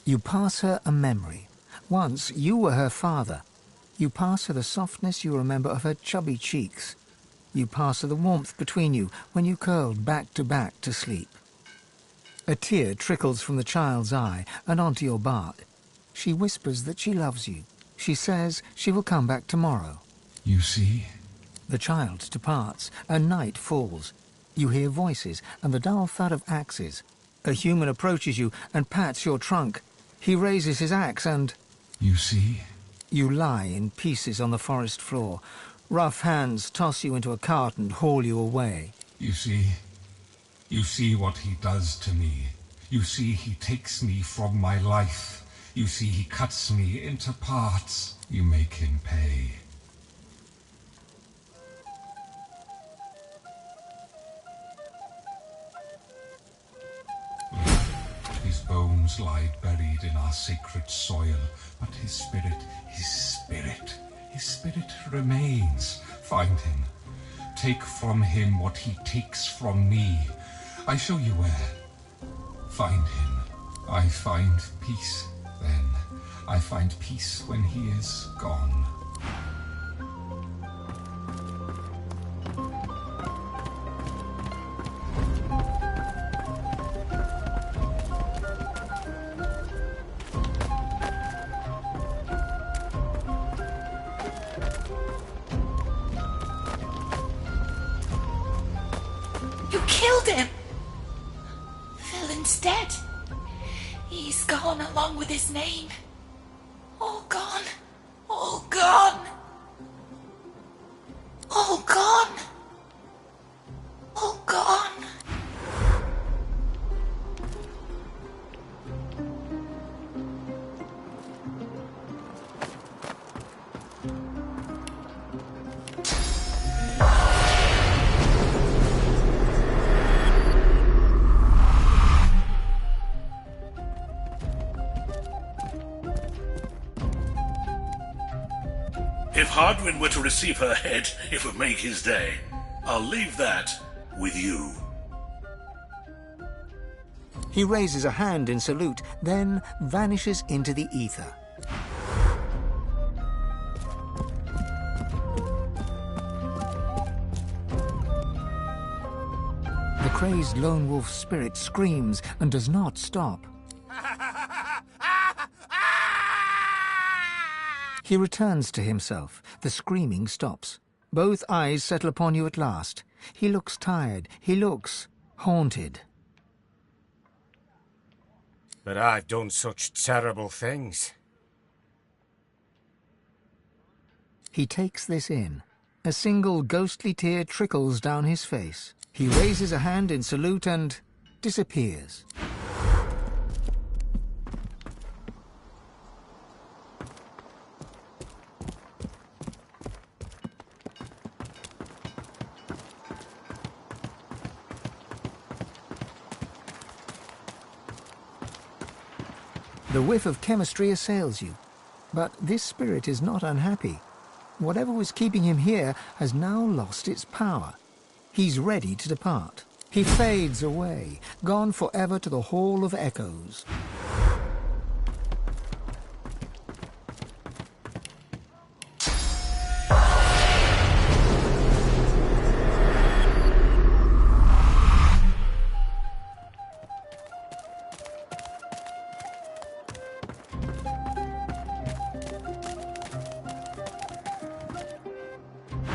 You pass her a memory. Once you were her father. You pass her the softness you remember of her chubby cheeks. You pass her the warmth between you when you curled back to sleep. A tear trickles from the child's eye and onto your bark. She whispers that she loves you. She says she will come back tomorrow. You see? The child departs, and night falls. You hear voices and the dull thud of axes. A human approaches you and pats your trunk. He raises his axe and... You see? You lie in pieces on the forest floor. Rough hands toss you into a cart and haul you away. You see? You see what he does to me. You see he takes me from my life. You see he cuts me into parts. You make him pay. His bones lie buried in our sacred soil, but his spirit remains. Find him. Take from him what he takes from me. I show you where. Find him. I find peace then. I find peace when he is gone. You killed him! Villain's dead. He's gone along with his name. All gone. All gone. All gone. All gone. If Hardwin were to receive her head, it would make his day. I'll leave that with you. He raises a hand in salute, then vanishes into the ether. The crazed lone wolf spirit screams and does not stop. He returns to himself. The screaming stops. Both eyes settle upon you at last. He looks tired. He looks haunted. But I've done such terrible things. He takes this in. A single ghostly tear trickles down his face. He raises a hand in salute and disappears. The whiff of chemistry assails you. But this spirit is not unhappy. Whatever was keeping him here has now lost its power. He's ready to depart. He fades away, gone forever to the Hall of Echoes.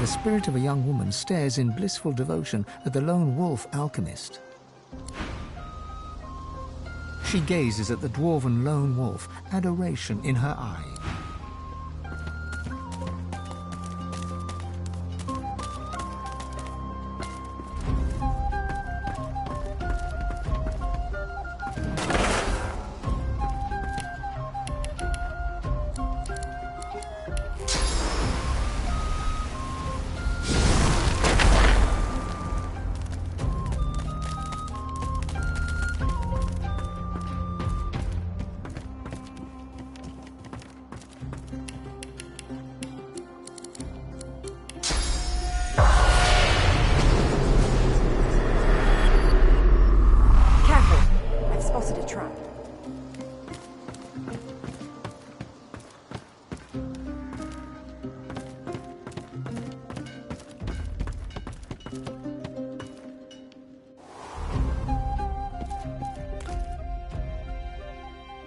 The spirit of a young woman stares in blissful devotion at the lone wolf alchemist. She gazes at the dwarven lone wolf, adoration in her eye.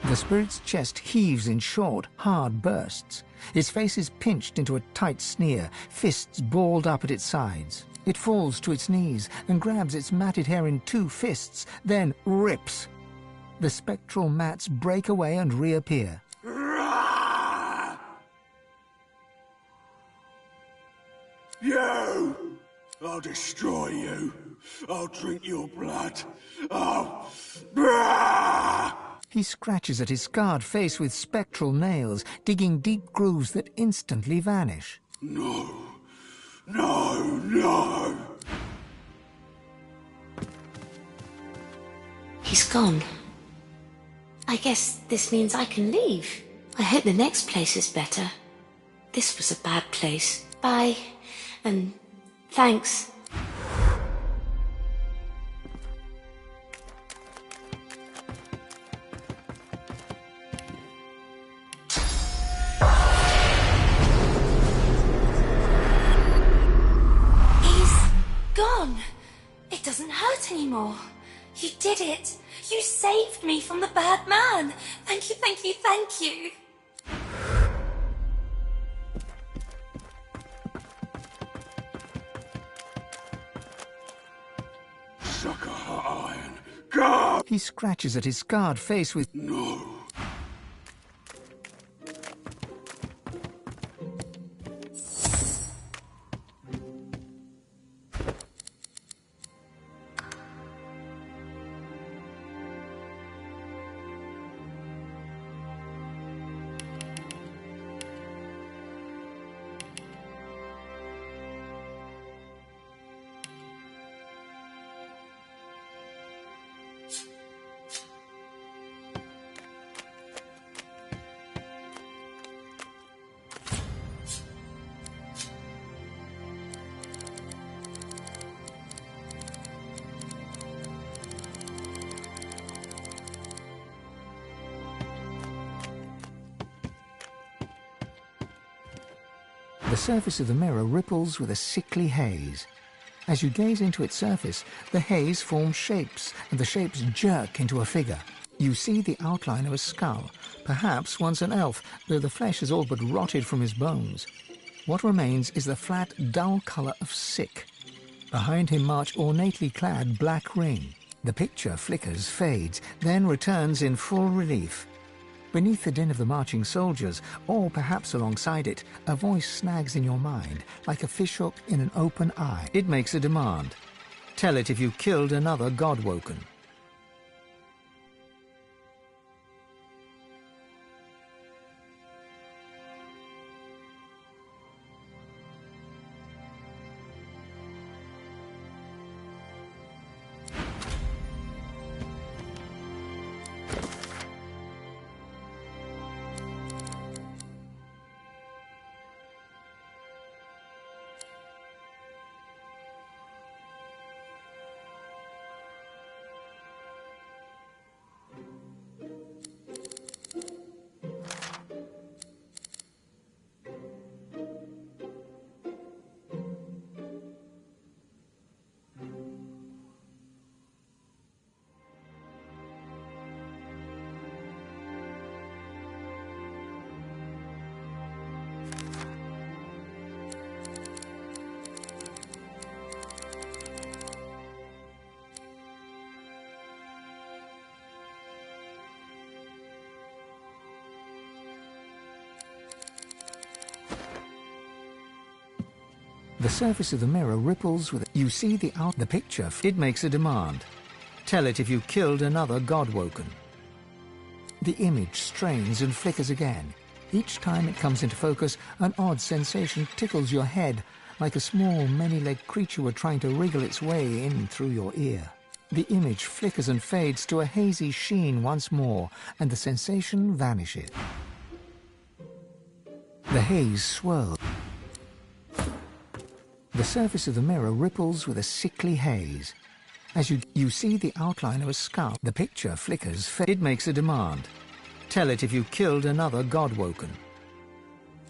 The spirit's chest heaves in short, hard bursts. Its face is pinched into a tight sneer, fists balled up at its sides. It falls to its knees and grabs its matted hair in 2 fists, then rips. The spectral mats break away and reappear. You! I'll destroy you. I'll drink your blood. He scratches at his scarred face with spectral nails, digging deep grooves that instantly vanish. No. No, no. He's gone. I guess this means I can leave. I hope the next place is better. This was a bad place. Bye. And thanks. Gone. It doesn't hurt anymore. You did it. You saved me from the bad man. Thank you, thank you, thank you. Sucker hot iron. Go! He scratches at his scarred face with... No. The surface of the mirror ripples with a sickly haze. As you gaze into its surface, the haze forms shapes, and the shapes jerk into a figure. You see the outline of a skull, perhaps once an elf, though the flesh has all but rotted from his bones. What remains is the flat, dull colour of sick. Behind him march ornately clad Black Ring. The picture flickers, fades, then returns in full relief. Beneath the din of the marching soldiers, or perhaps alongside it, a voice snags in your mind, like a fishhook in an open eye. It makes a demand. Tell it if you killed another Godwoken. The surface of the mirror ripples with... You see the picture. It makes a demand. Tell it if you killed another Godwoken. The image strains and flickers again. Each time it comes into focus, an odd sensation tickles your head, like a small, many-legged creature were trying to wriggle its way in through your ear. The image flickers and fades to a hazy sheen once more, and the sensation vanishes. The haze swirls. The surface of the mirror ripples with a sickly haze. As you see the outline of a skull. The picture flickers. It makes a demand. Tell it if you killed another Godwoken.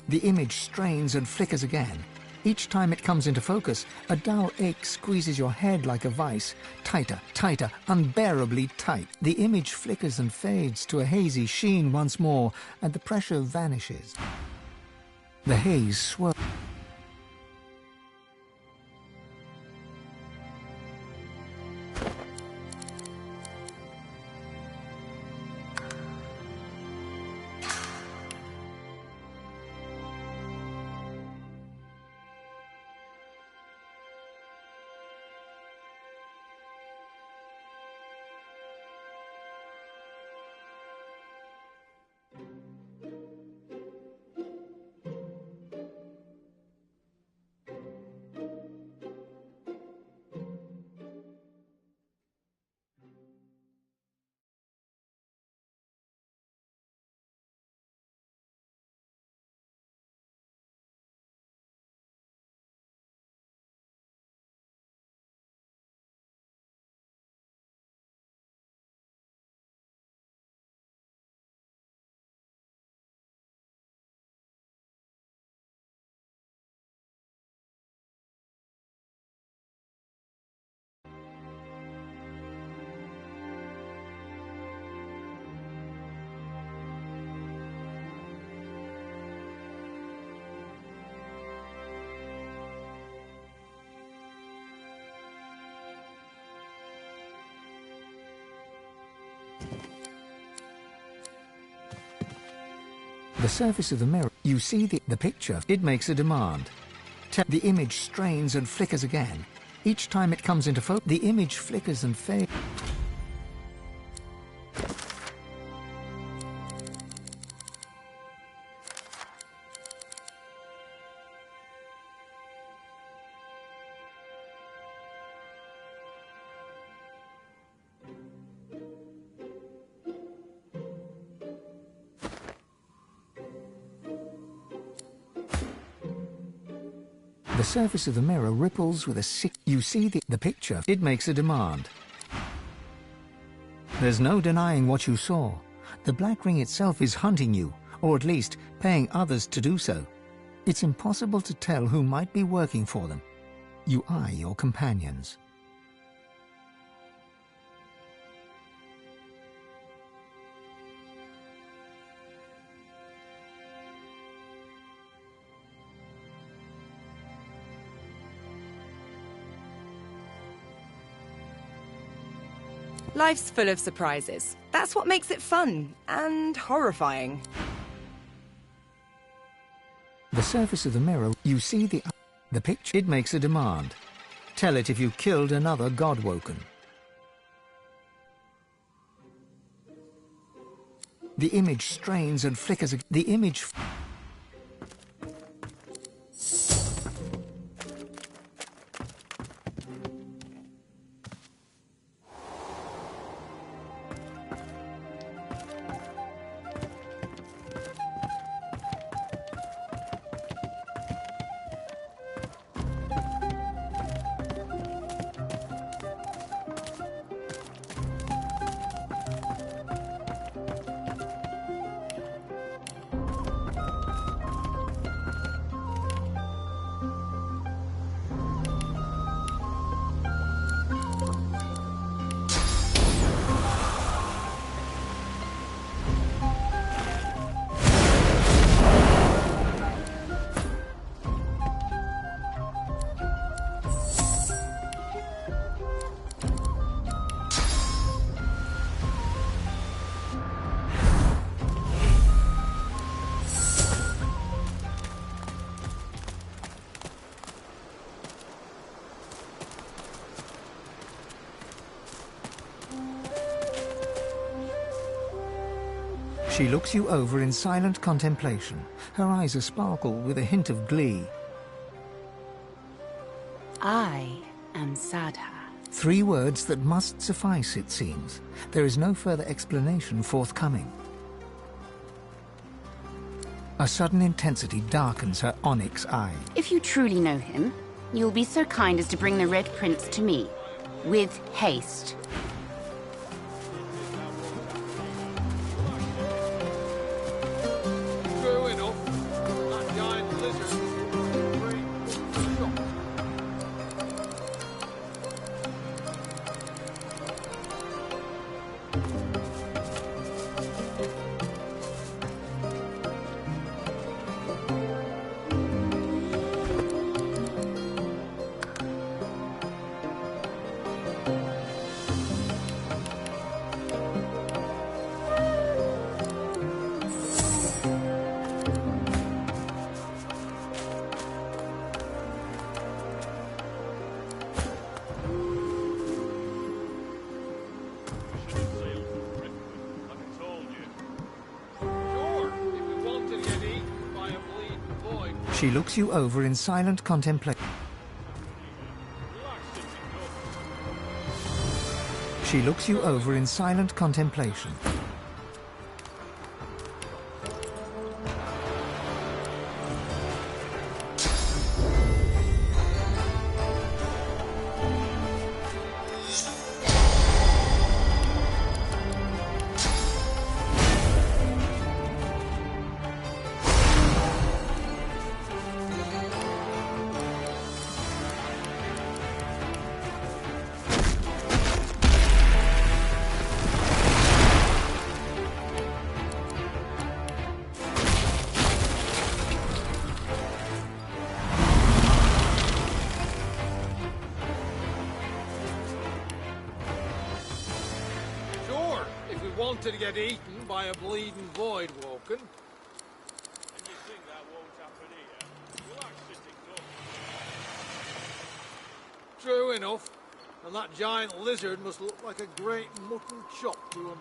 The image strains and flickers again. Each time it comes into focus, a dull ache squeezes your head like a vice. Tighter, tighter, unbearably tight. The image flickers and fades to a hazy sheen once more, and the pressure vanishes. The haze swirls. The surface of the mirror, you see the picture. It makes a demand. The image strains and flickers again. Each time it comes into focus, the image flickers and fades. The surface of the mirror ripples with a sick... You see the picture. It makes a demand. There's no denying what you saw. The Black Ring itself is hunting you, or at least paying others to do so. It's impossible to tell who might be working for them. You eye your companions. Life's full of surprises. That's what makes it fun and horrifying. The surface of the mirror, you see the picture. It makes a demand. Tell it if you killed another Godwoken. The image strains and flickers. The image... She looks you over in silent contemplation. Her eyes are sparkle with a hint of glee. I am Sadha. 3 words that must suffice, it seems. There is no further explanation forthcoming. A sudden intensity darkens her onyx eye. If you truly know him, you'll be so kind as to bring the Red Prince to me. With haste. She looks you over in silent contemplation. She looks you over in silent contemplation. To get eaten by a bleeding void walking. And you think that won't happen here? Relax, sitting duck. True enough. And that giant lizard must look like a great mutton chop to him.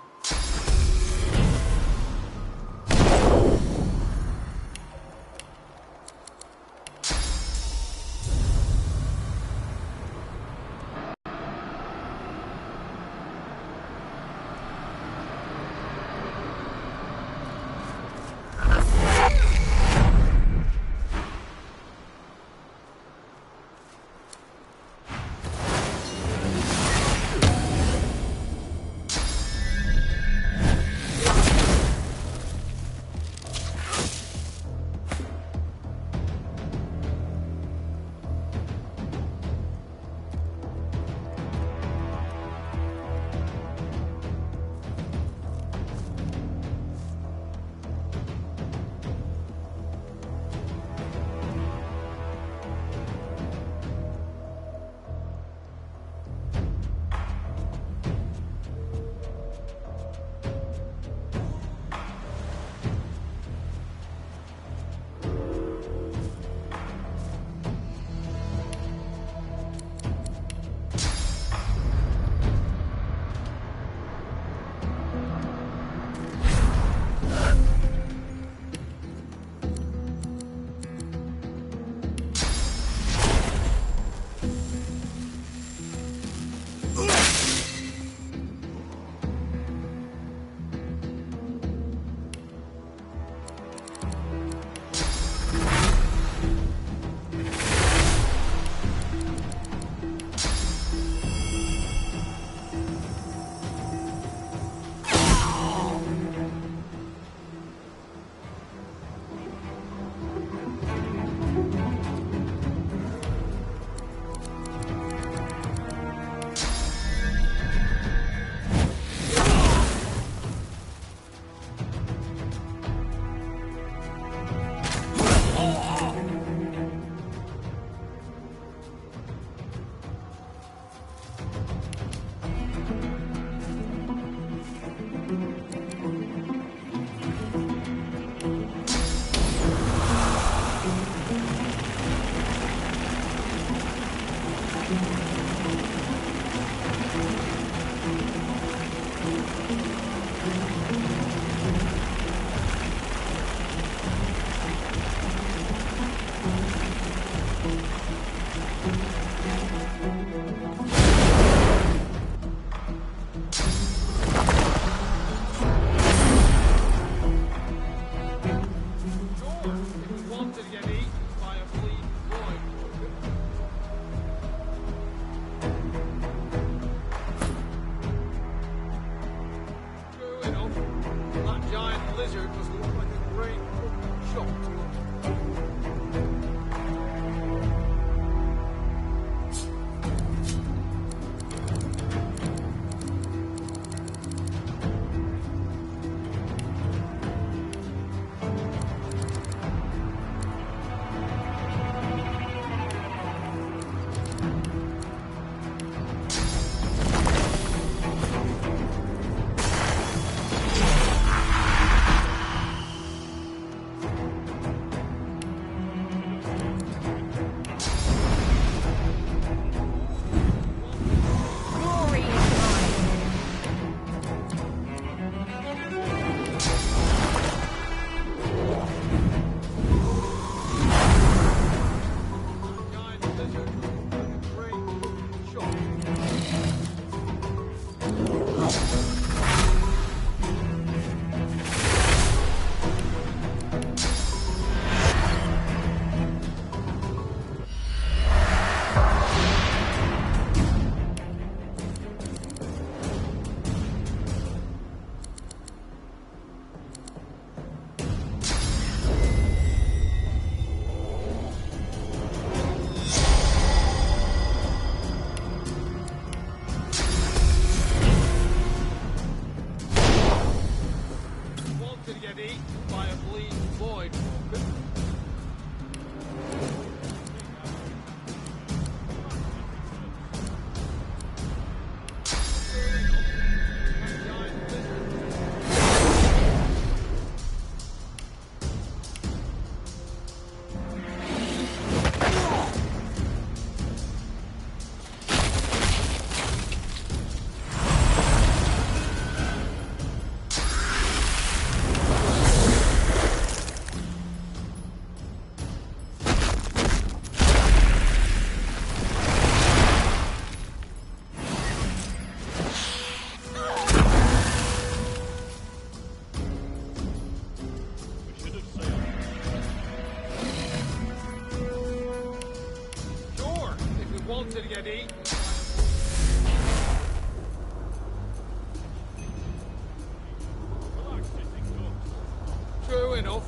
True enough.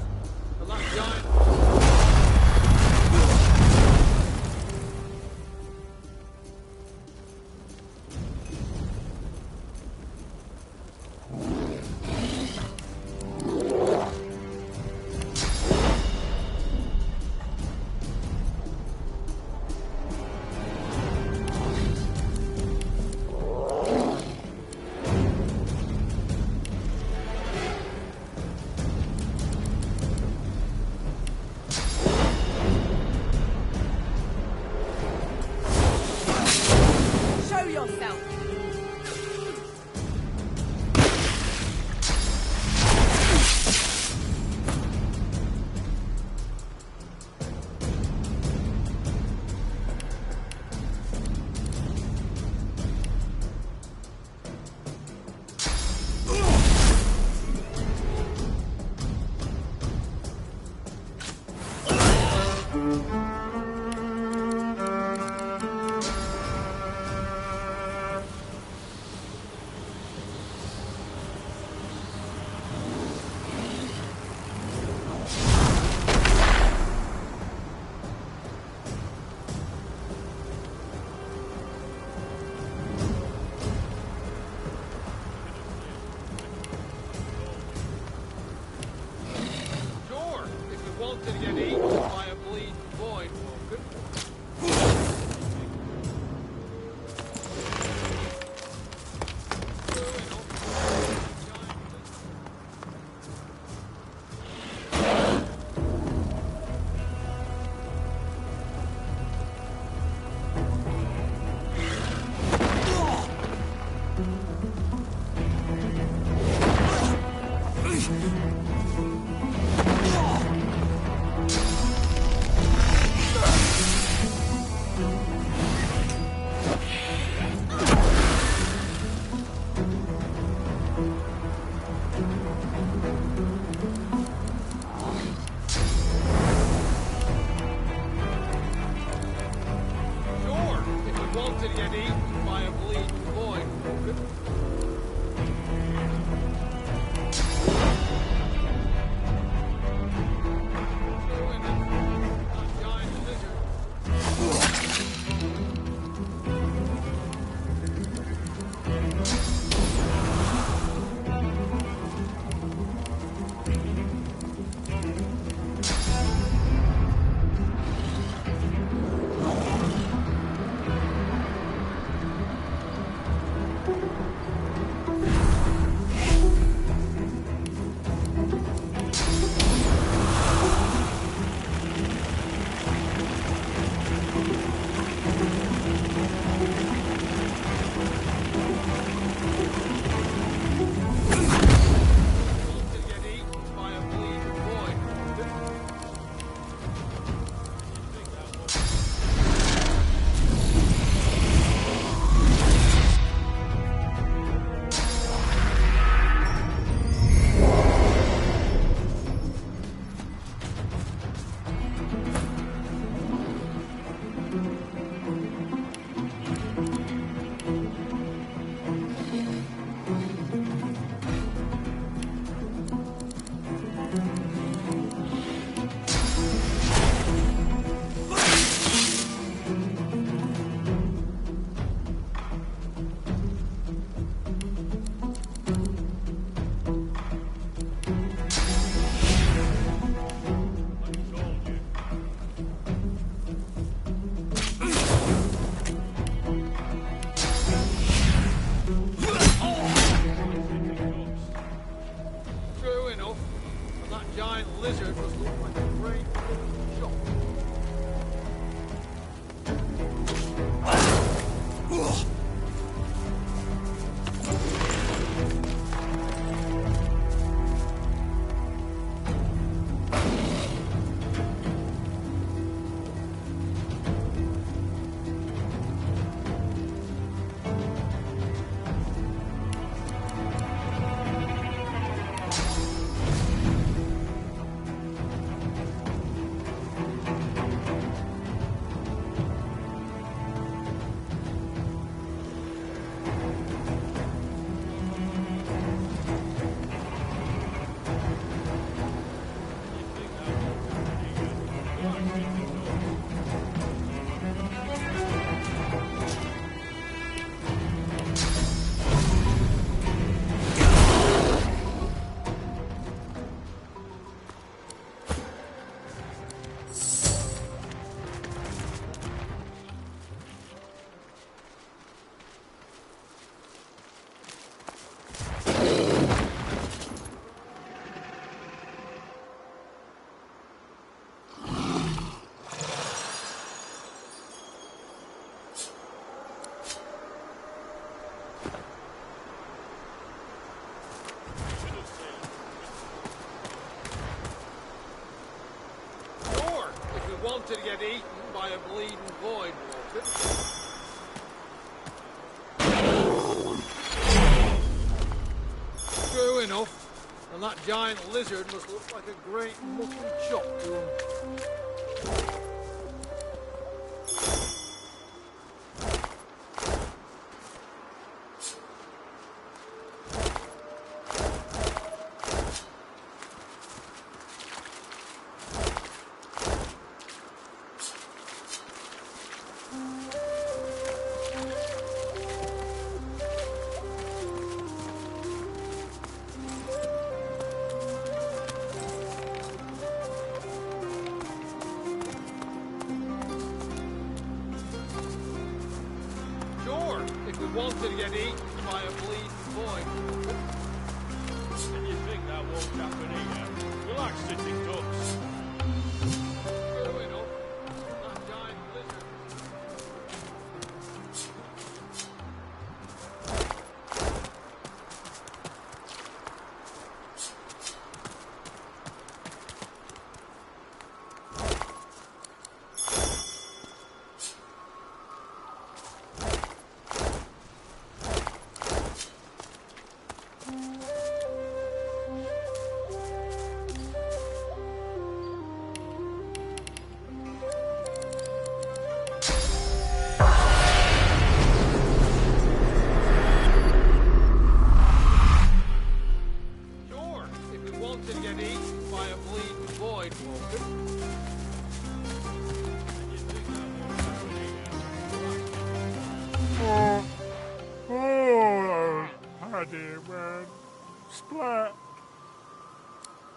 The last giant... To get eaten by a bleeding void, Vulcan. To get eaten by a bleeding void, Vulcan. wanted to get eaten by a bleeding void walker. True enough. And that giant lizard must look like a great mutton chop to him. Wanted to get eaten by a bleeding void. And you think that won't happen here? We're like sitting ducks. True enough. That giant lizard.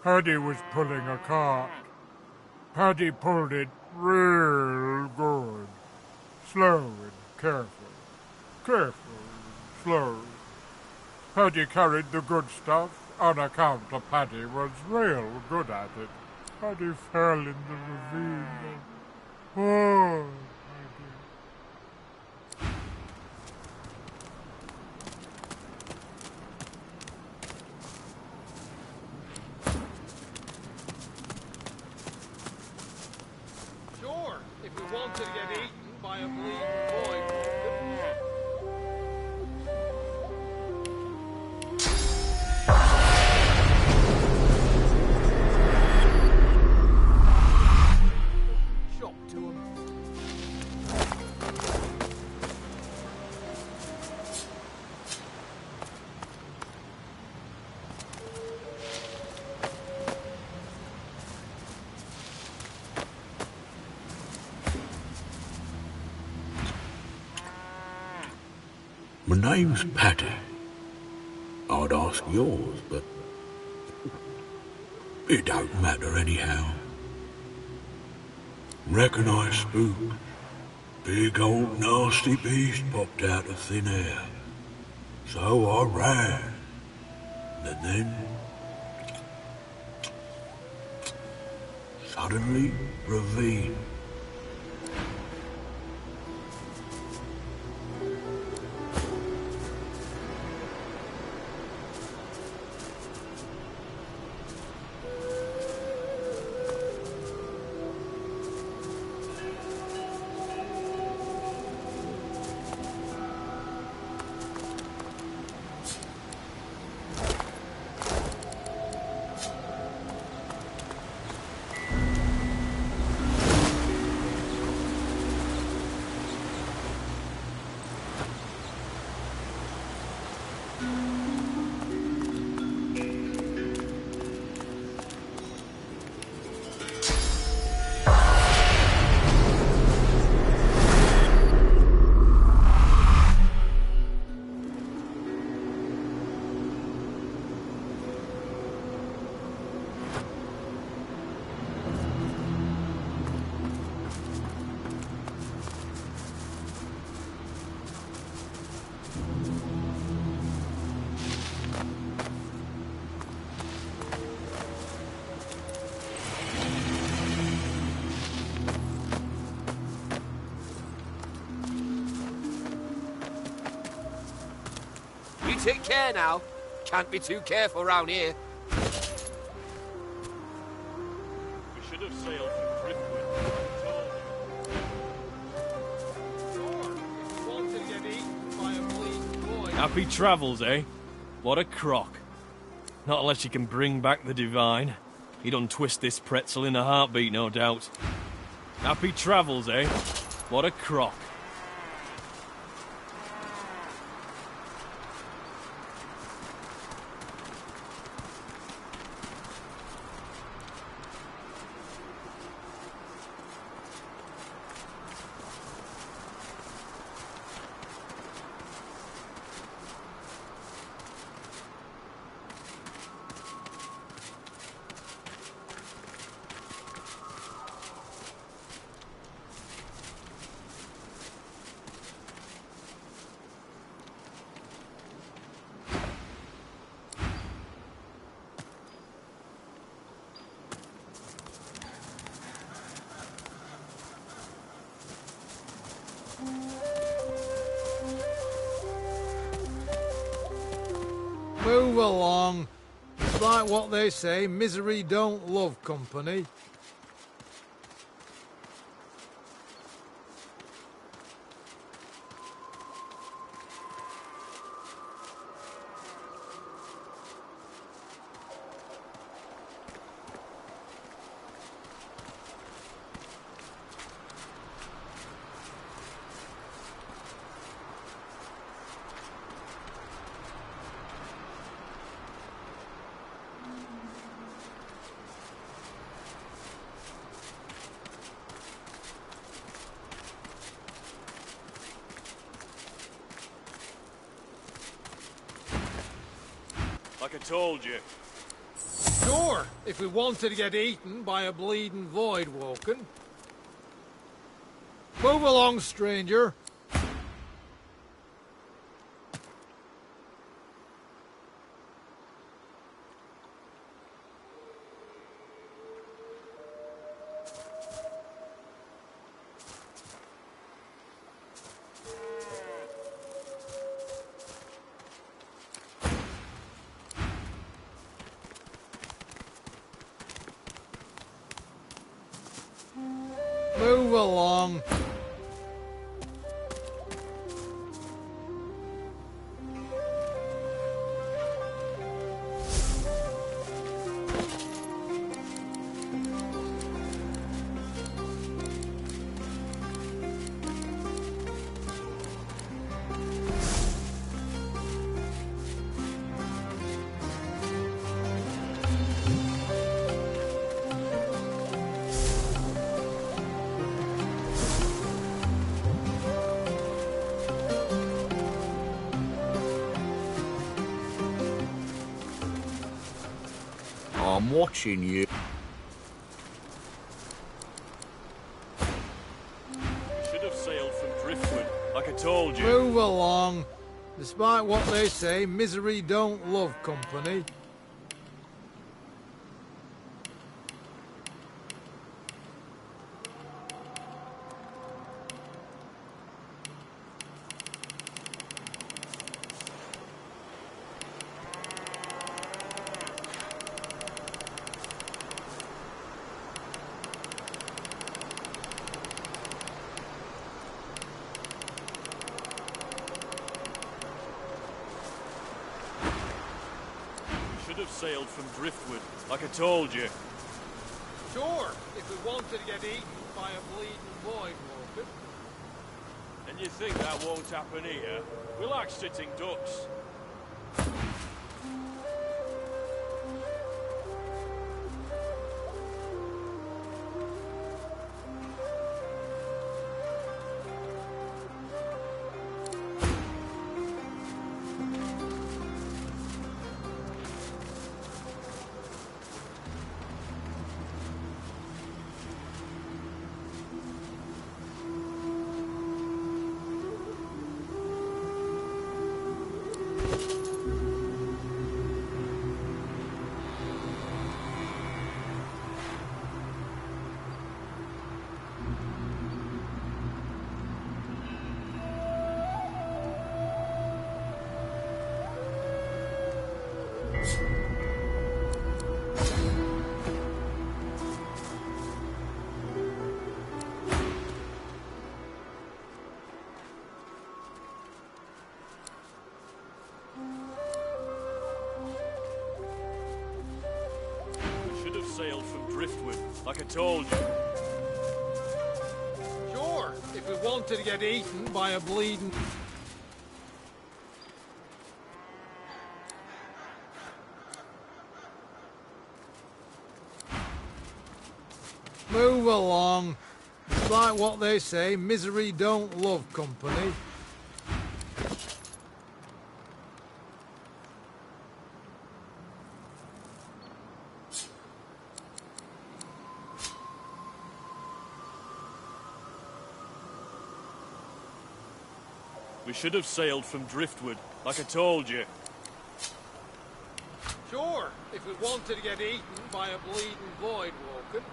Paddy was pulling a cart. Paddy pulled it real good. Slow and careful. Careful and slow. Paddy carried the good stuff on account of Paddy was real good at it. Paddy fell in the ravine. Oh, To get eaten by a bleeding void walker. Chop to him. My name's Paddy. I'd ask yours, but it don't matter anyhow. Reckon I spooked. Big old nasty beast popped out of thin air. So I ran. And then suddenly ravine. Take care now. Can't be too careful round here. We should have sailed from Driftwood. Happy travels, eh? What a crock. Not unless you can bring back the divine. He'd untwist this pretzel in a heartbeat, no doubt. Happy travels, eh? What a crock. Move along. It's like what they say, misery don't love company. Like I told you. Sure, if we wanted to get eaten by a bleeding void woken. Move along, stranger. Move along. I'm watching you. Should have sailed from Driftwood, like I told you. Move along. Despite what they say, misery don't love company. Should have sailed from Driftwood, like I told you. Sure, if we wanted to get eaten by a bleeding void woken. And you think that won't happen here? We're like sitting ducks. sailed from Driftwood, like I told you. Sure, if we wanted to get eaten by a bleeding... Move along. Despite what they say, misery don't love company. We should have sailed from Driftwood, like I told you. Sure, if we wanted to get eaten by a bleeding void walker.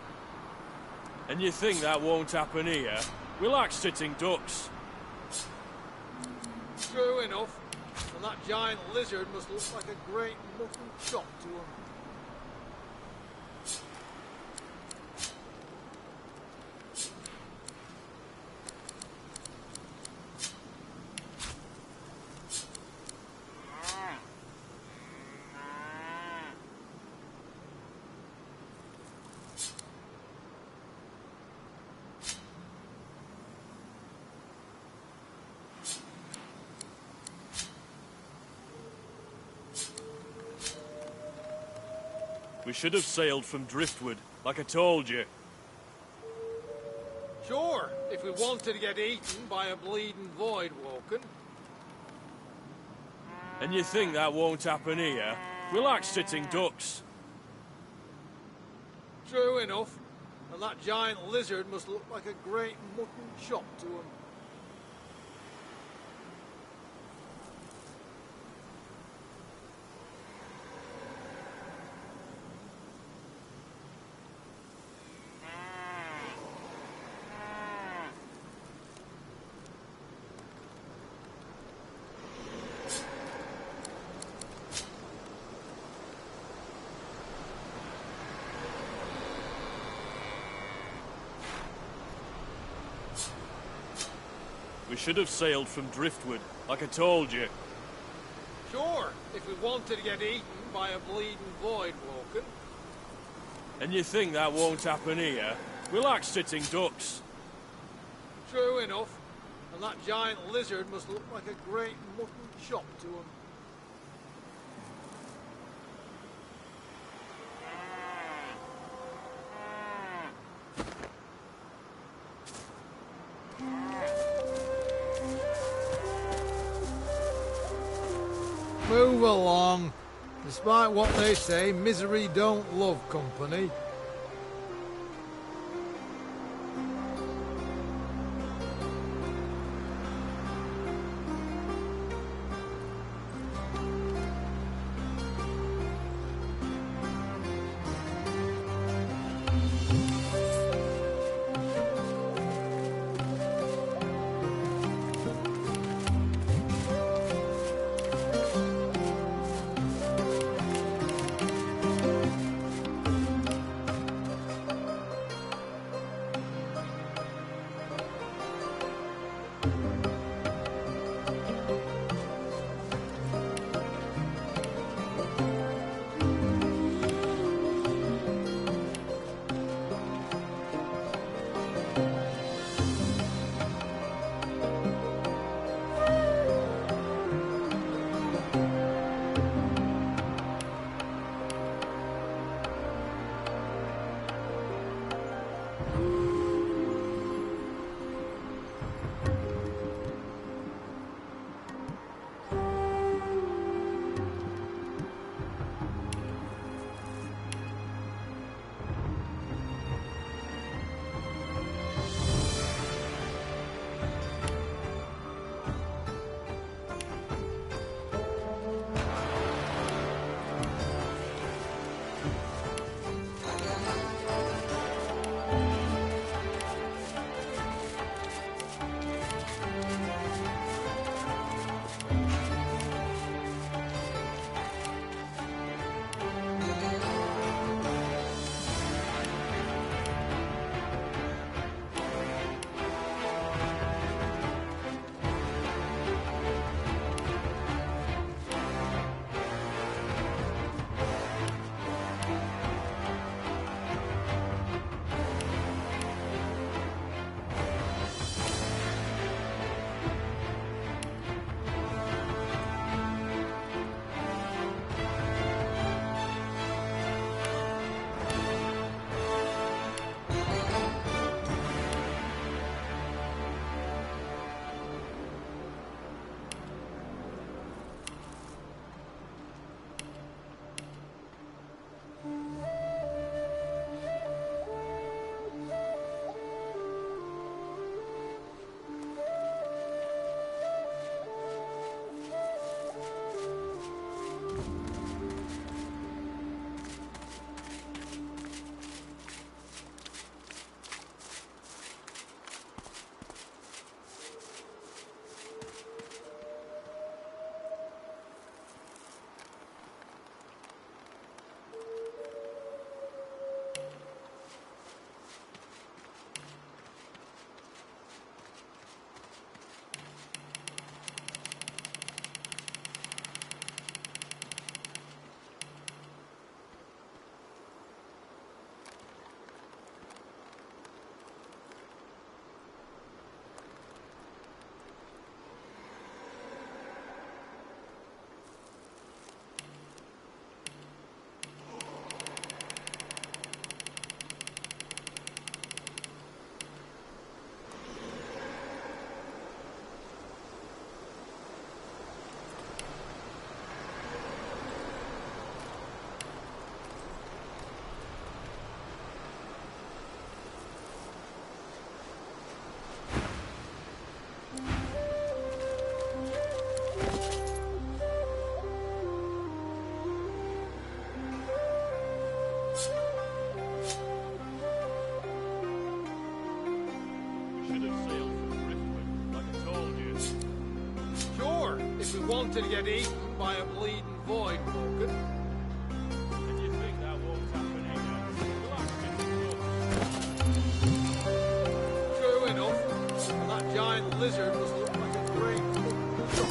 And you think that won't happen here? We'll act sitting ducks. True enough. And that giant lizard must look like a great mutton chop to him. We should have sailed from Driftwood, like I told you. Sure, if we wanted to get eaten by a bleeding void walking. And you think that won't happen here? We'll act sitting ducks. True enough. And that giant lizard must look like a great mutton chop to him. We should have sailed from Driftwood, like I told you. Sure, if we wanted to get eaten by a bleeding void walking. And you think that won't happen here? We'll act sitting ducks. True enough. And that giant lizard must look like a great mutton chop to him. Move along. Despite what they say, misery don't love company. wanted to get eaten by a bleeding void walker. And you think that won't happen here? True enough. And that giant lizard must look like a great shock.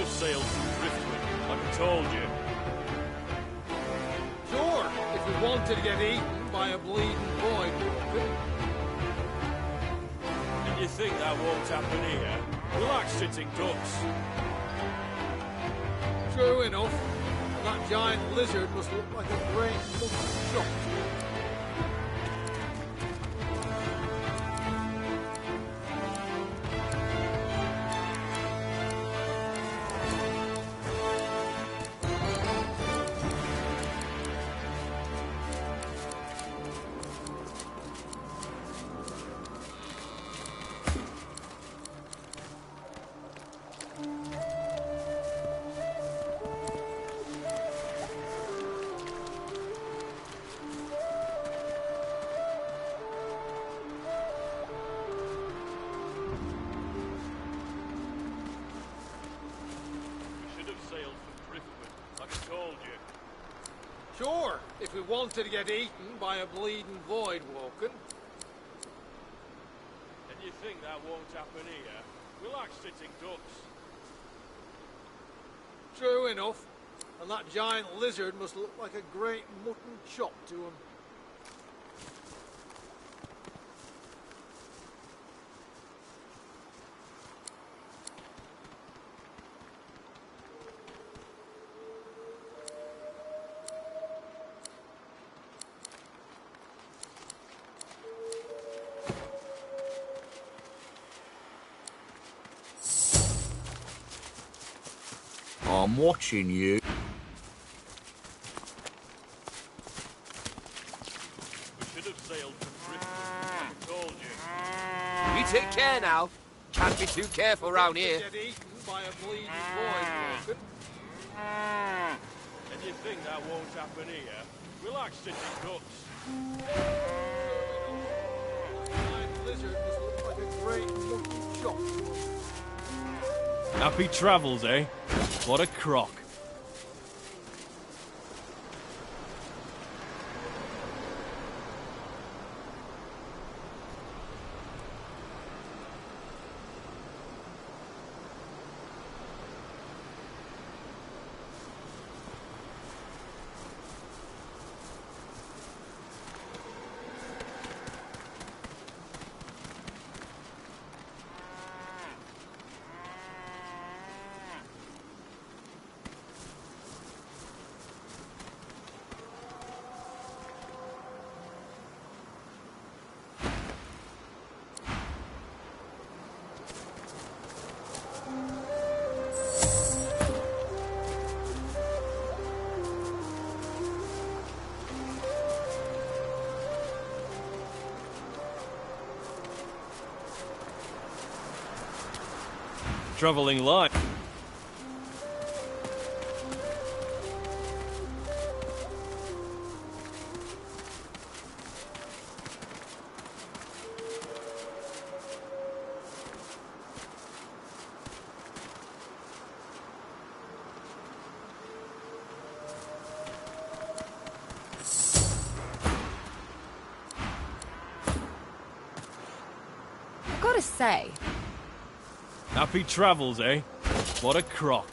Sailed from Driftwood, like I told you. Sure, if we wanted to get eaten by a bleeding void walker. And you think that won't happen here? We're like sitting ducks. True enough. And that giant lizard must look like a great mutton chop. Sure, if we wanted to get eaten by a bleeding void walker. And you think that won't happen here? We're like sitting ducks. True enough. And that giant lizard must look like a great mutton chop to him. I'm watching you. We should have sailed from Driftwood, I told you. You take care now. Can't be too careful round here. Get eaten by a bleeding void walker. And you think that won't happen here? We're like sitting ducks. That giant lizard must look like a great mutton chop to him. Happy travels, eh? What a crock. Travelling light. gotta say. Happy travels, eh? What a crock.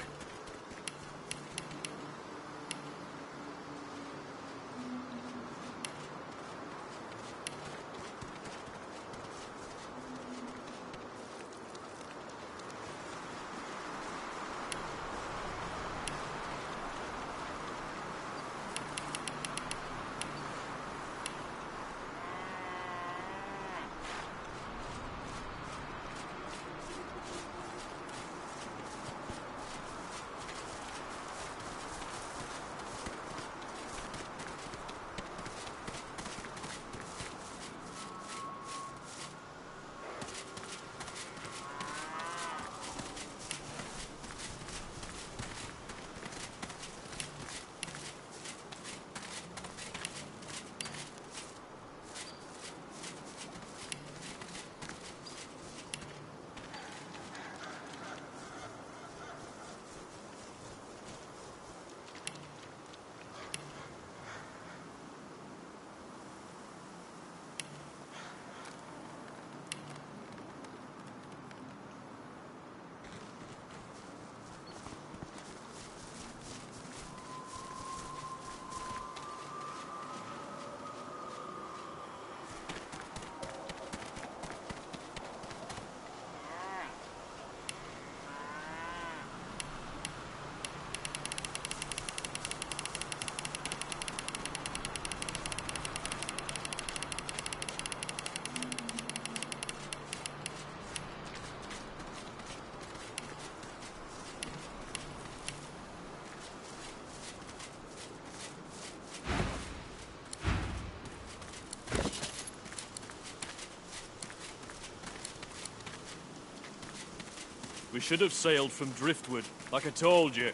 We should have sailed from Driftwood, like I told you.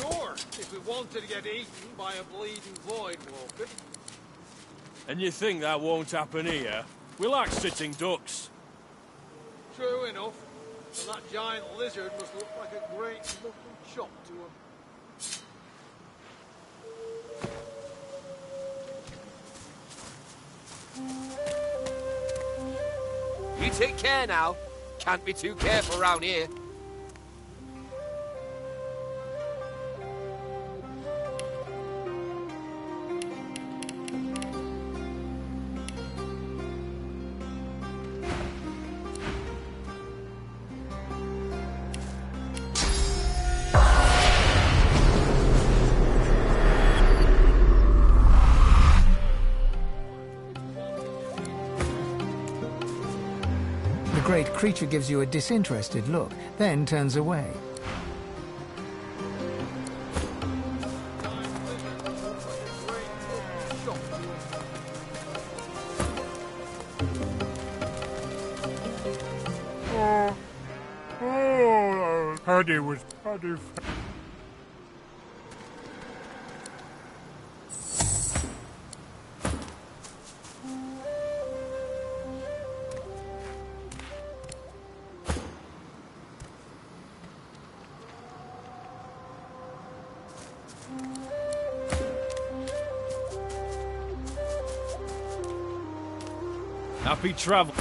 Sure, if we wanted to get eaten by a bleeding void walker. And you think that won't happen here? We like sitting ducks. True enough. And that giant lizard must look like a great mutton chop to him. You take care now. Can't be too careful around here. The great creature gives you a disinterested look, then turns away. Paddy was Paddy. Happy travel.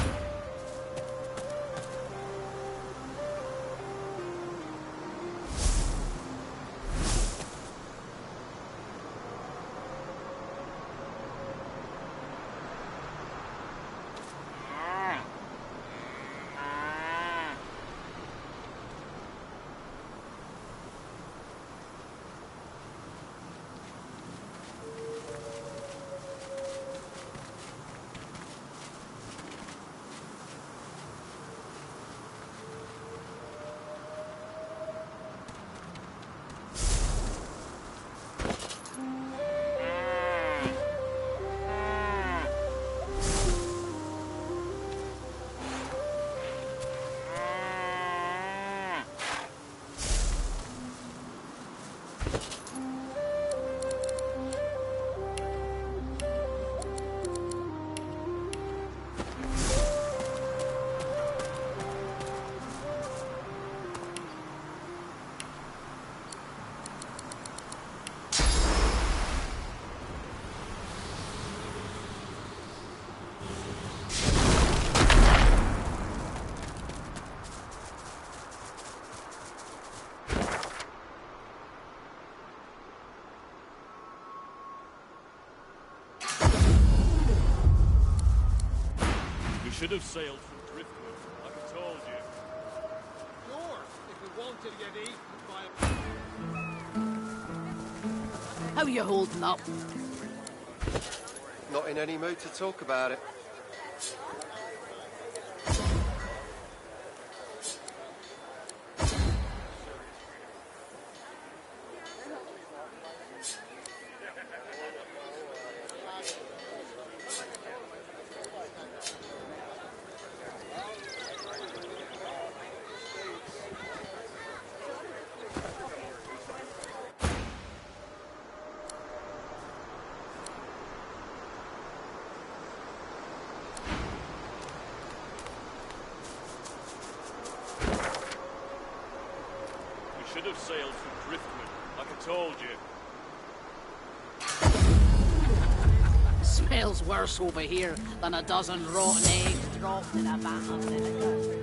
should have sailed from Driftwood, like I told you. Sure, if we wanted to get eaten by a... How you holding up? Not in any mood to talk about it. Should have sailed from Driftwood, like I told you. Smells worse over here than a dozen rotten eggs dropped in a vat of vinegar.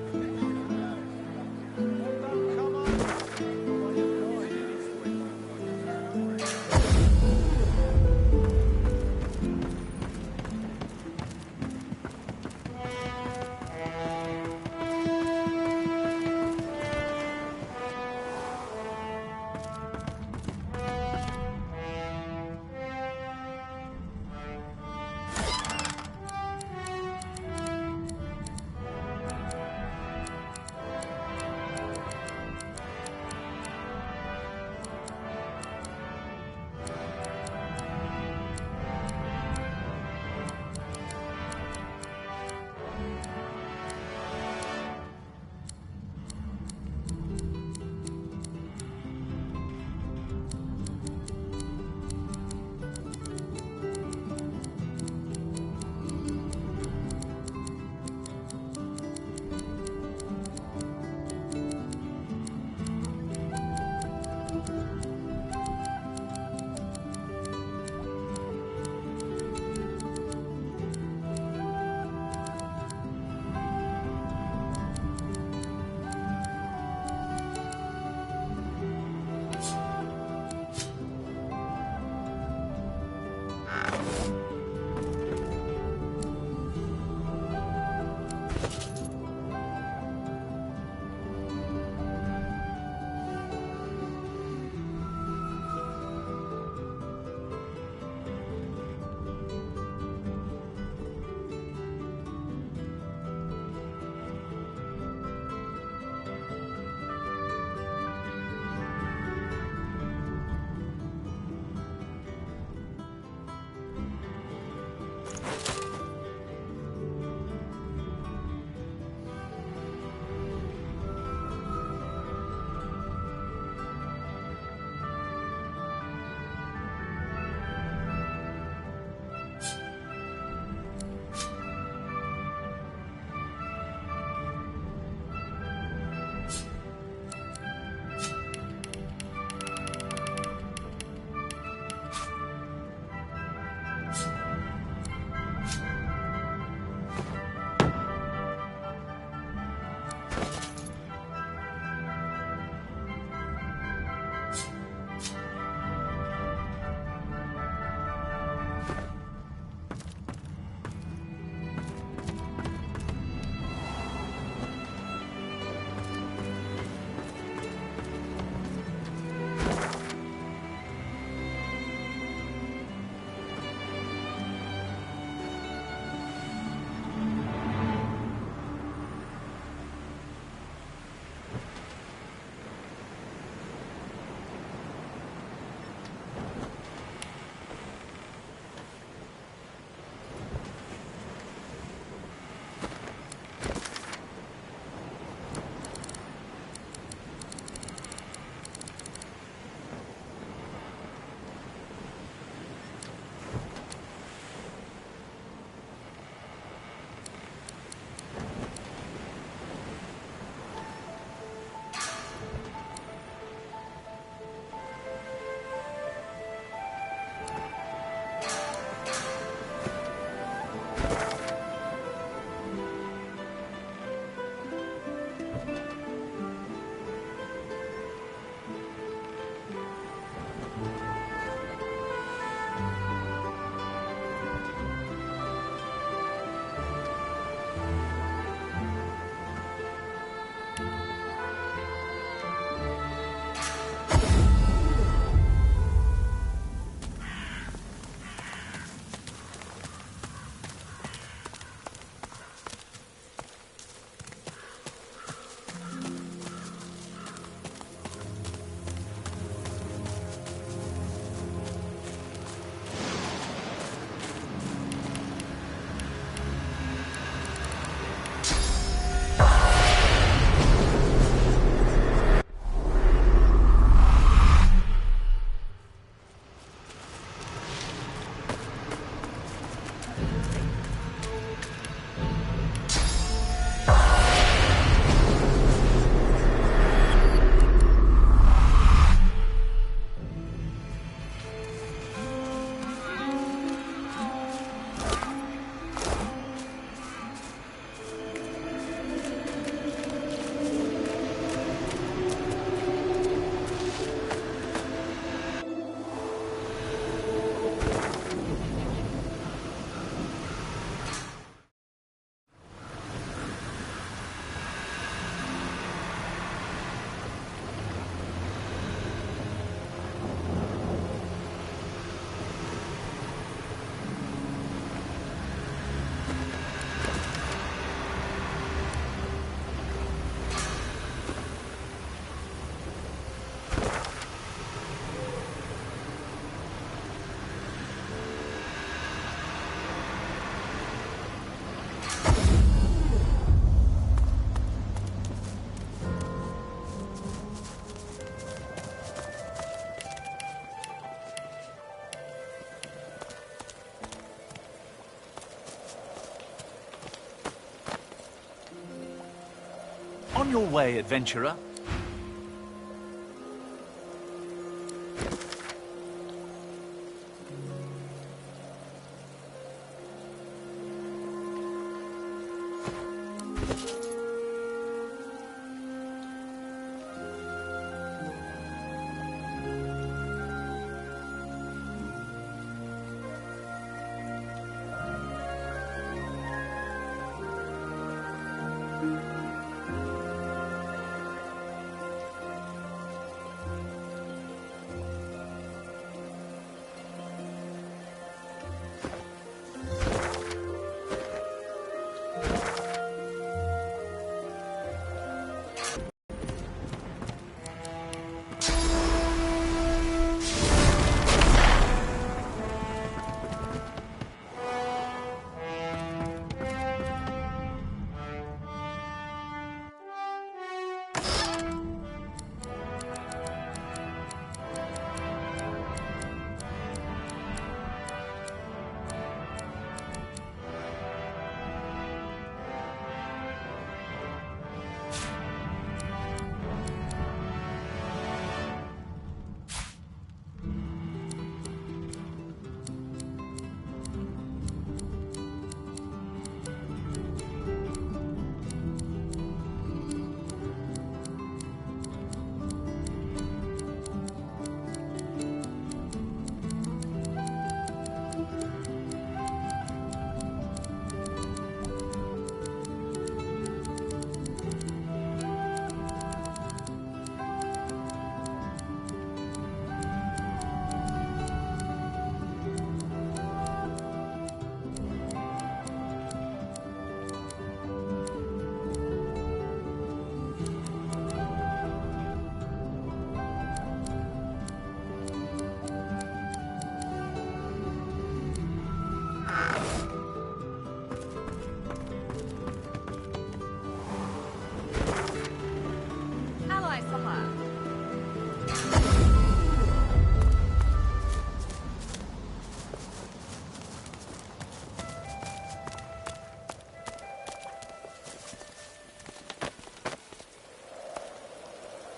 On your way, adventurer.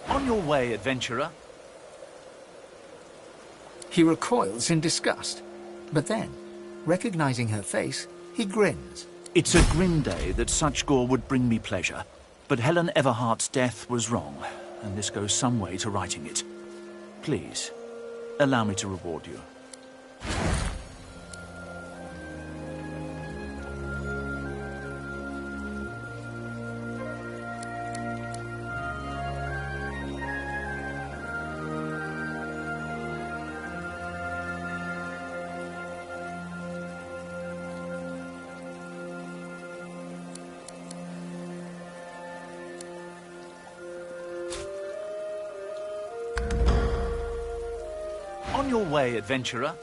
On your way, adventurer. He recoils in disgust, but then, recognizing her face, he grins. It's a grim day that such gore would bring me pleasure, but Helen Everhart's death was wrong, and this goes some way to righting it. Please, allow me to reward you. On your way, adventurer.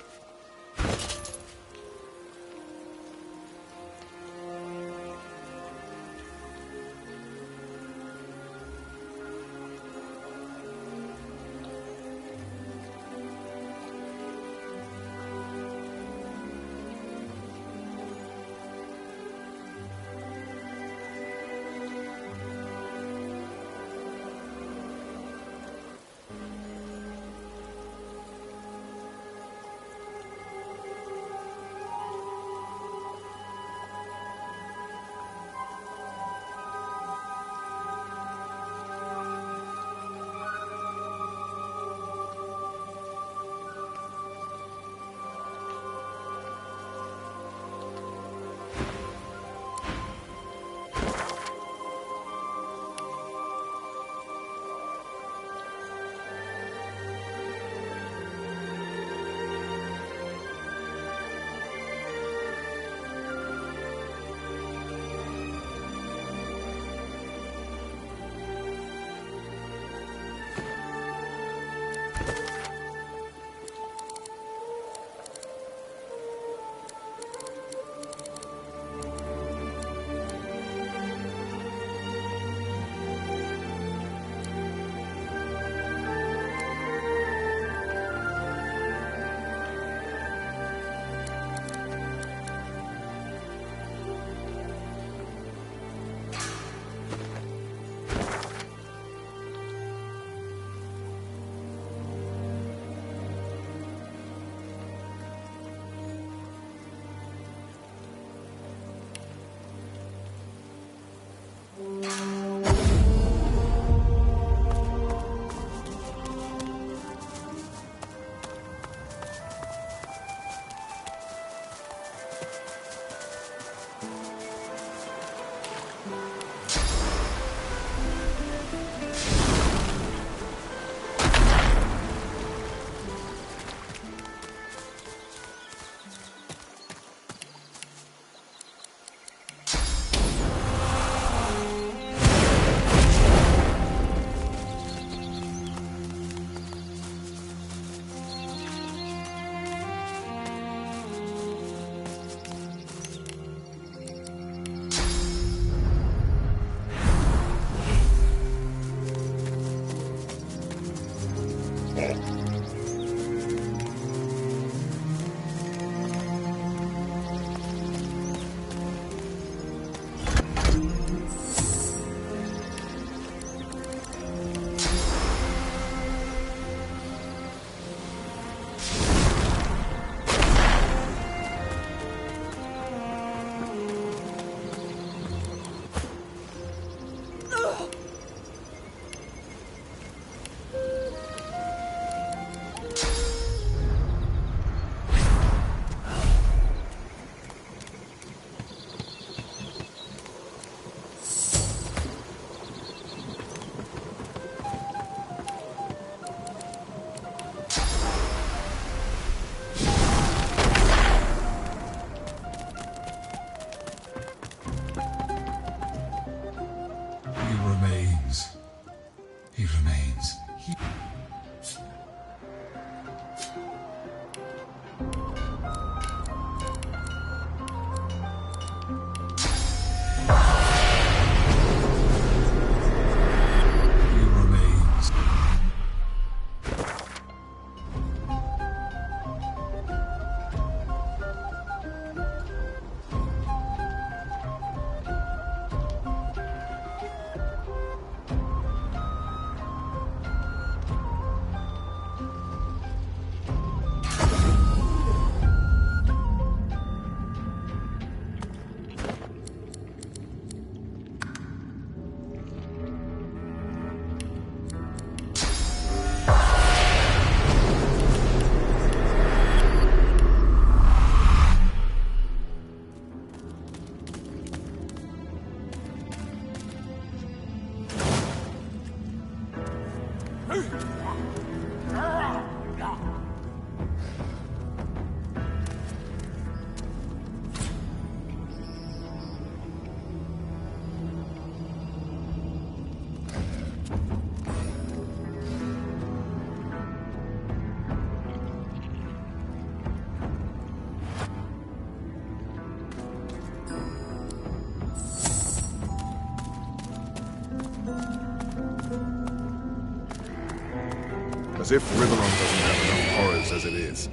As if Rivellon doesn't have enough horrors as it is.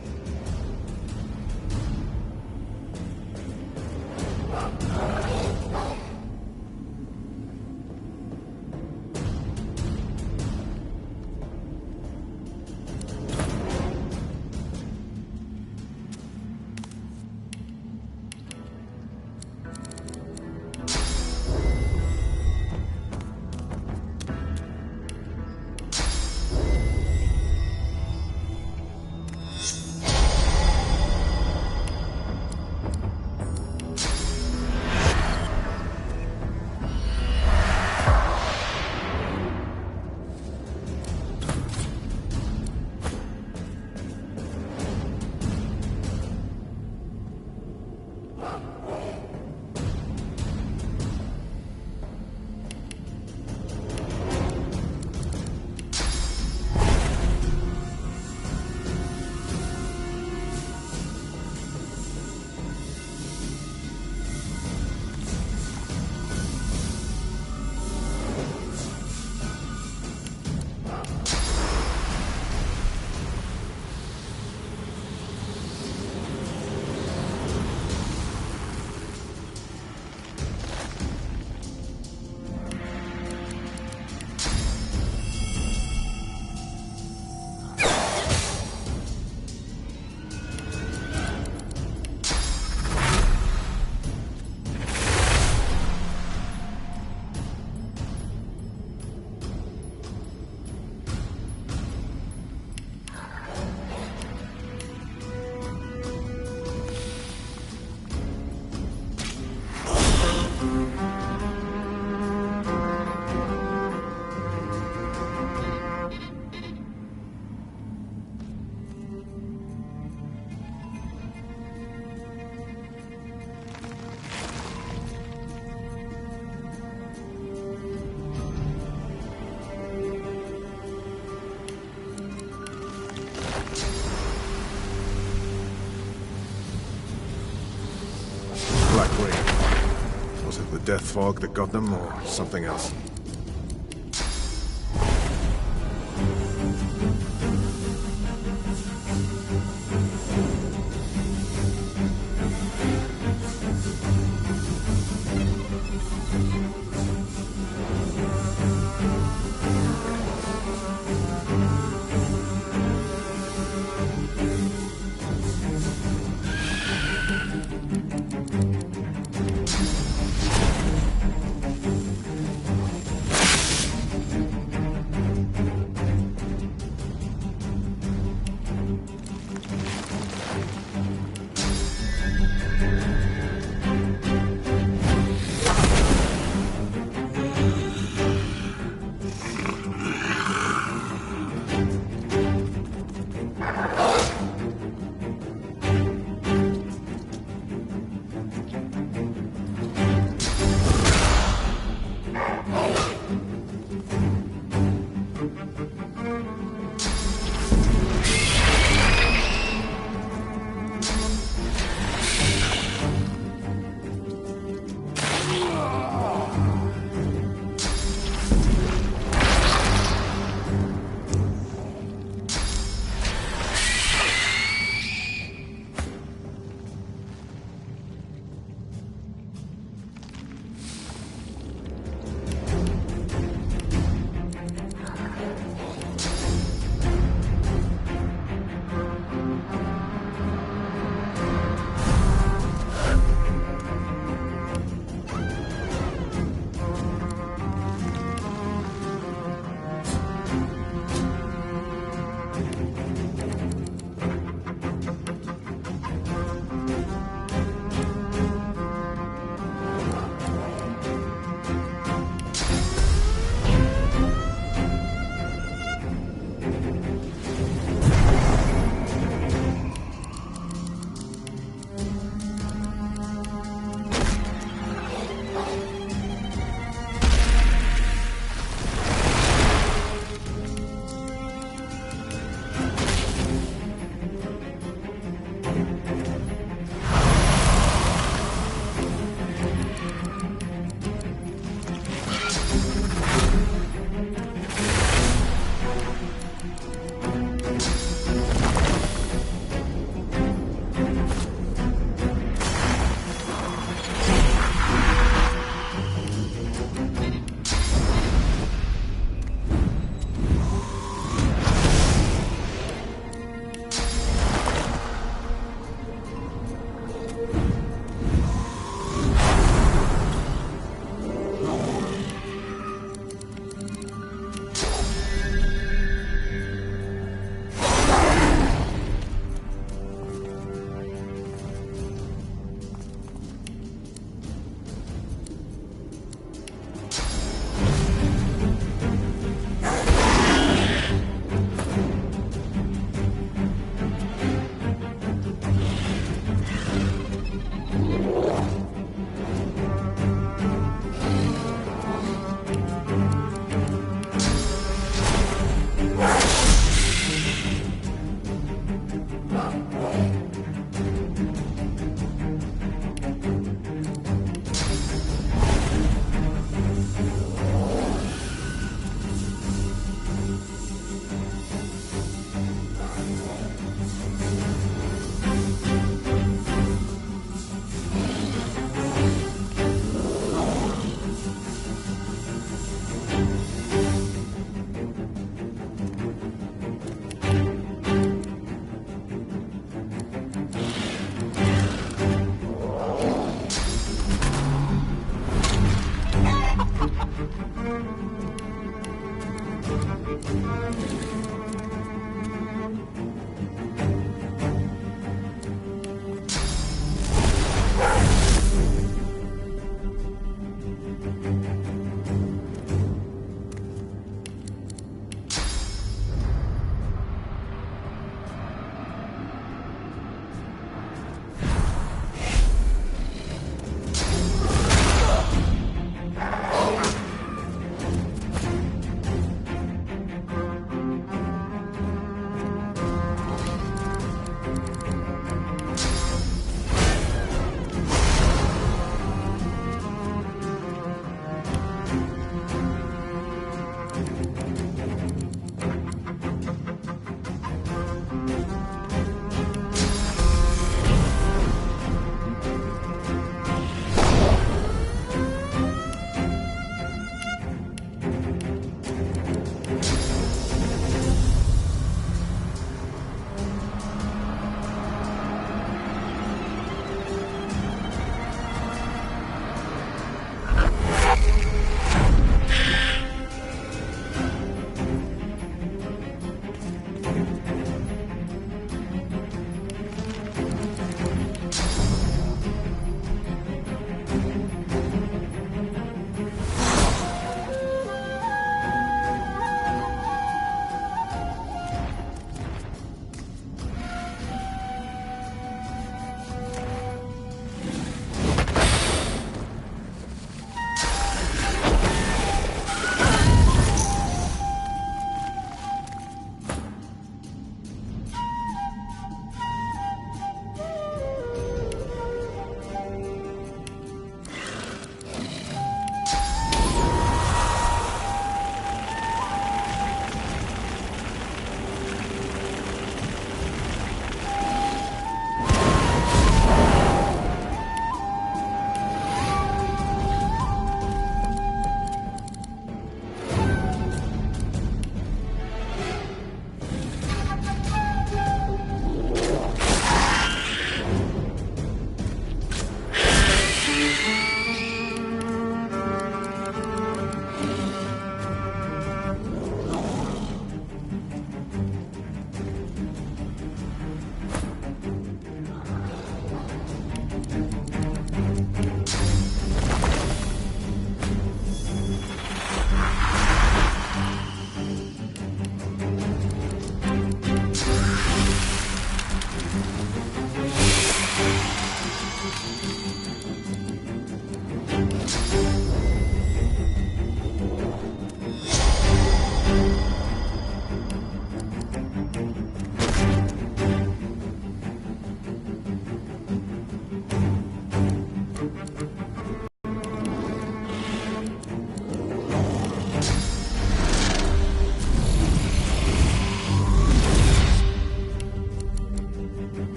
death fog that got them, or something else?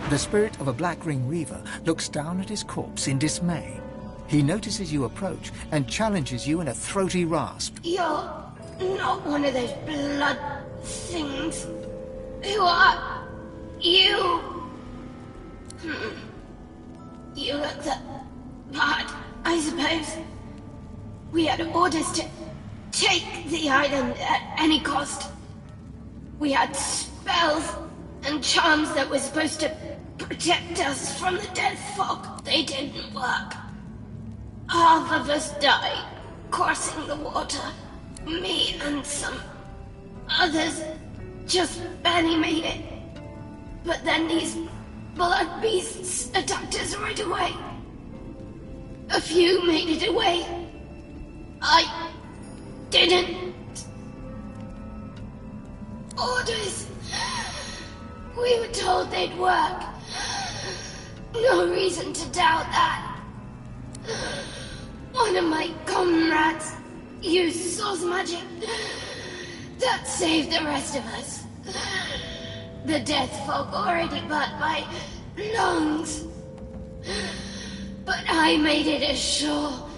The spirit of a Black Ring Reaver looks down at his corpse in dismay. He notices you approach and challenges you in a throaty rasp. You're not one of those blood things. Who are you? You look the part, I suppose. We had orders to take the island at any cost. We had spells and charms that were supposed to protect us from the death fog. They didn't work. Half of us died crossing the water. Me and some others just barely made it. But then these blood beasts attacked us right away. A few made it away. I didn't. Orders. We were told they'd work. No reason to doubt that. One of my comrades used source magic. That saved the rest of us. The death fog already burnt my lungs. But I made it ashore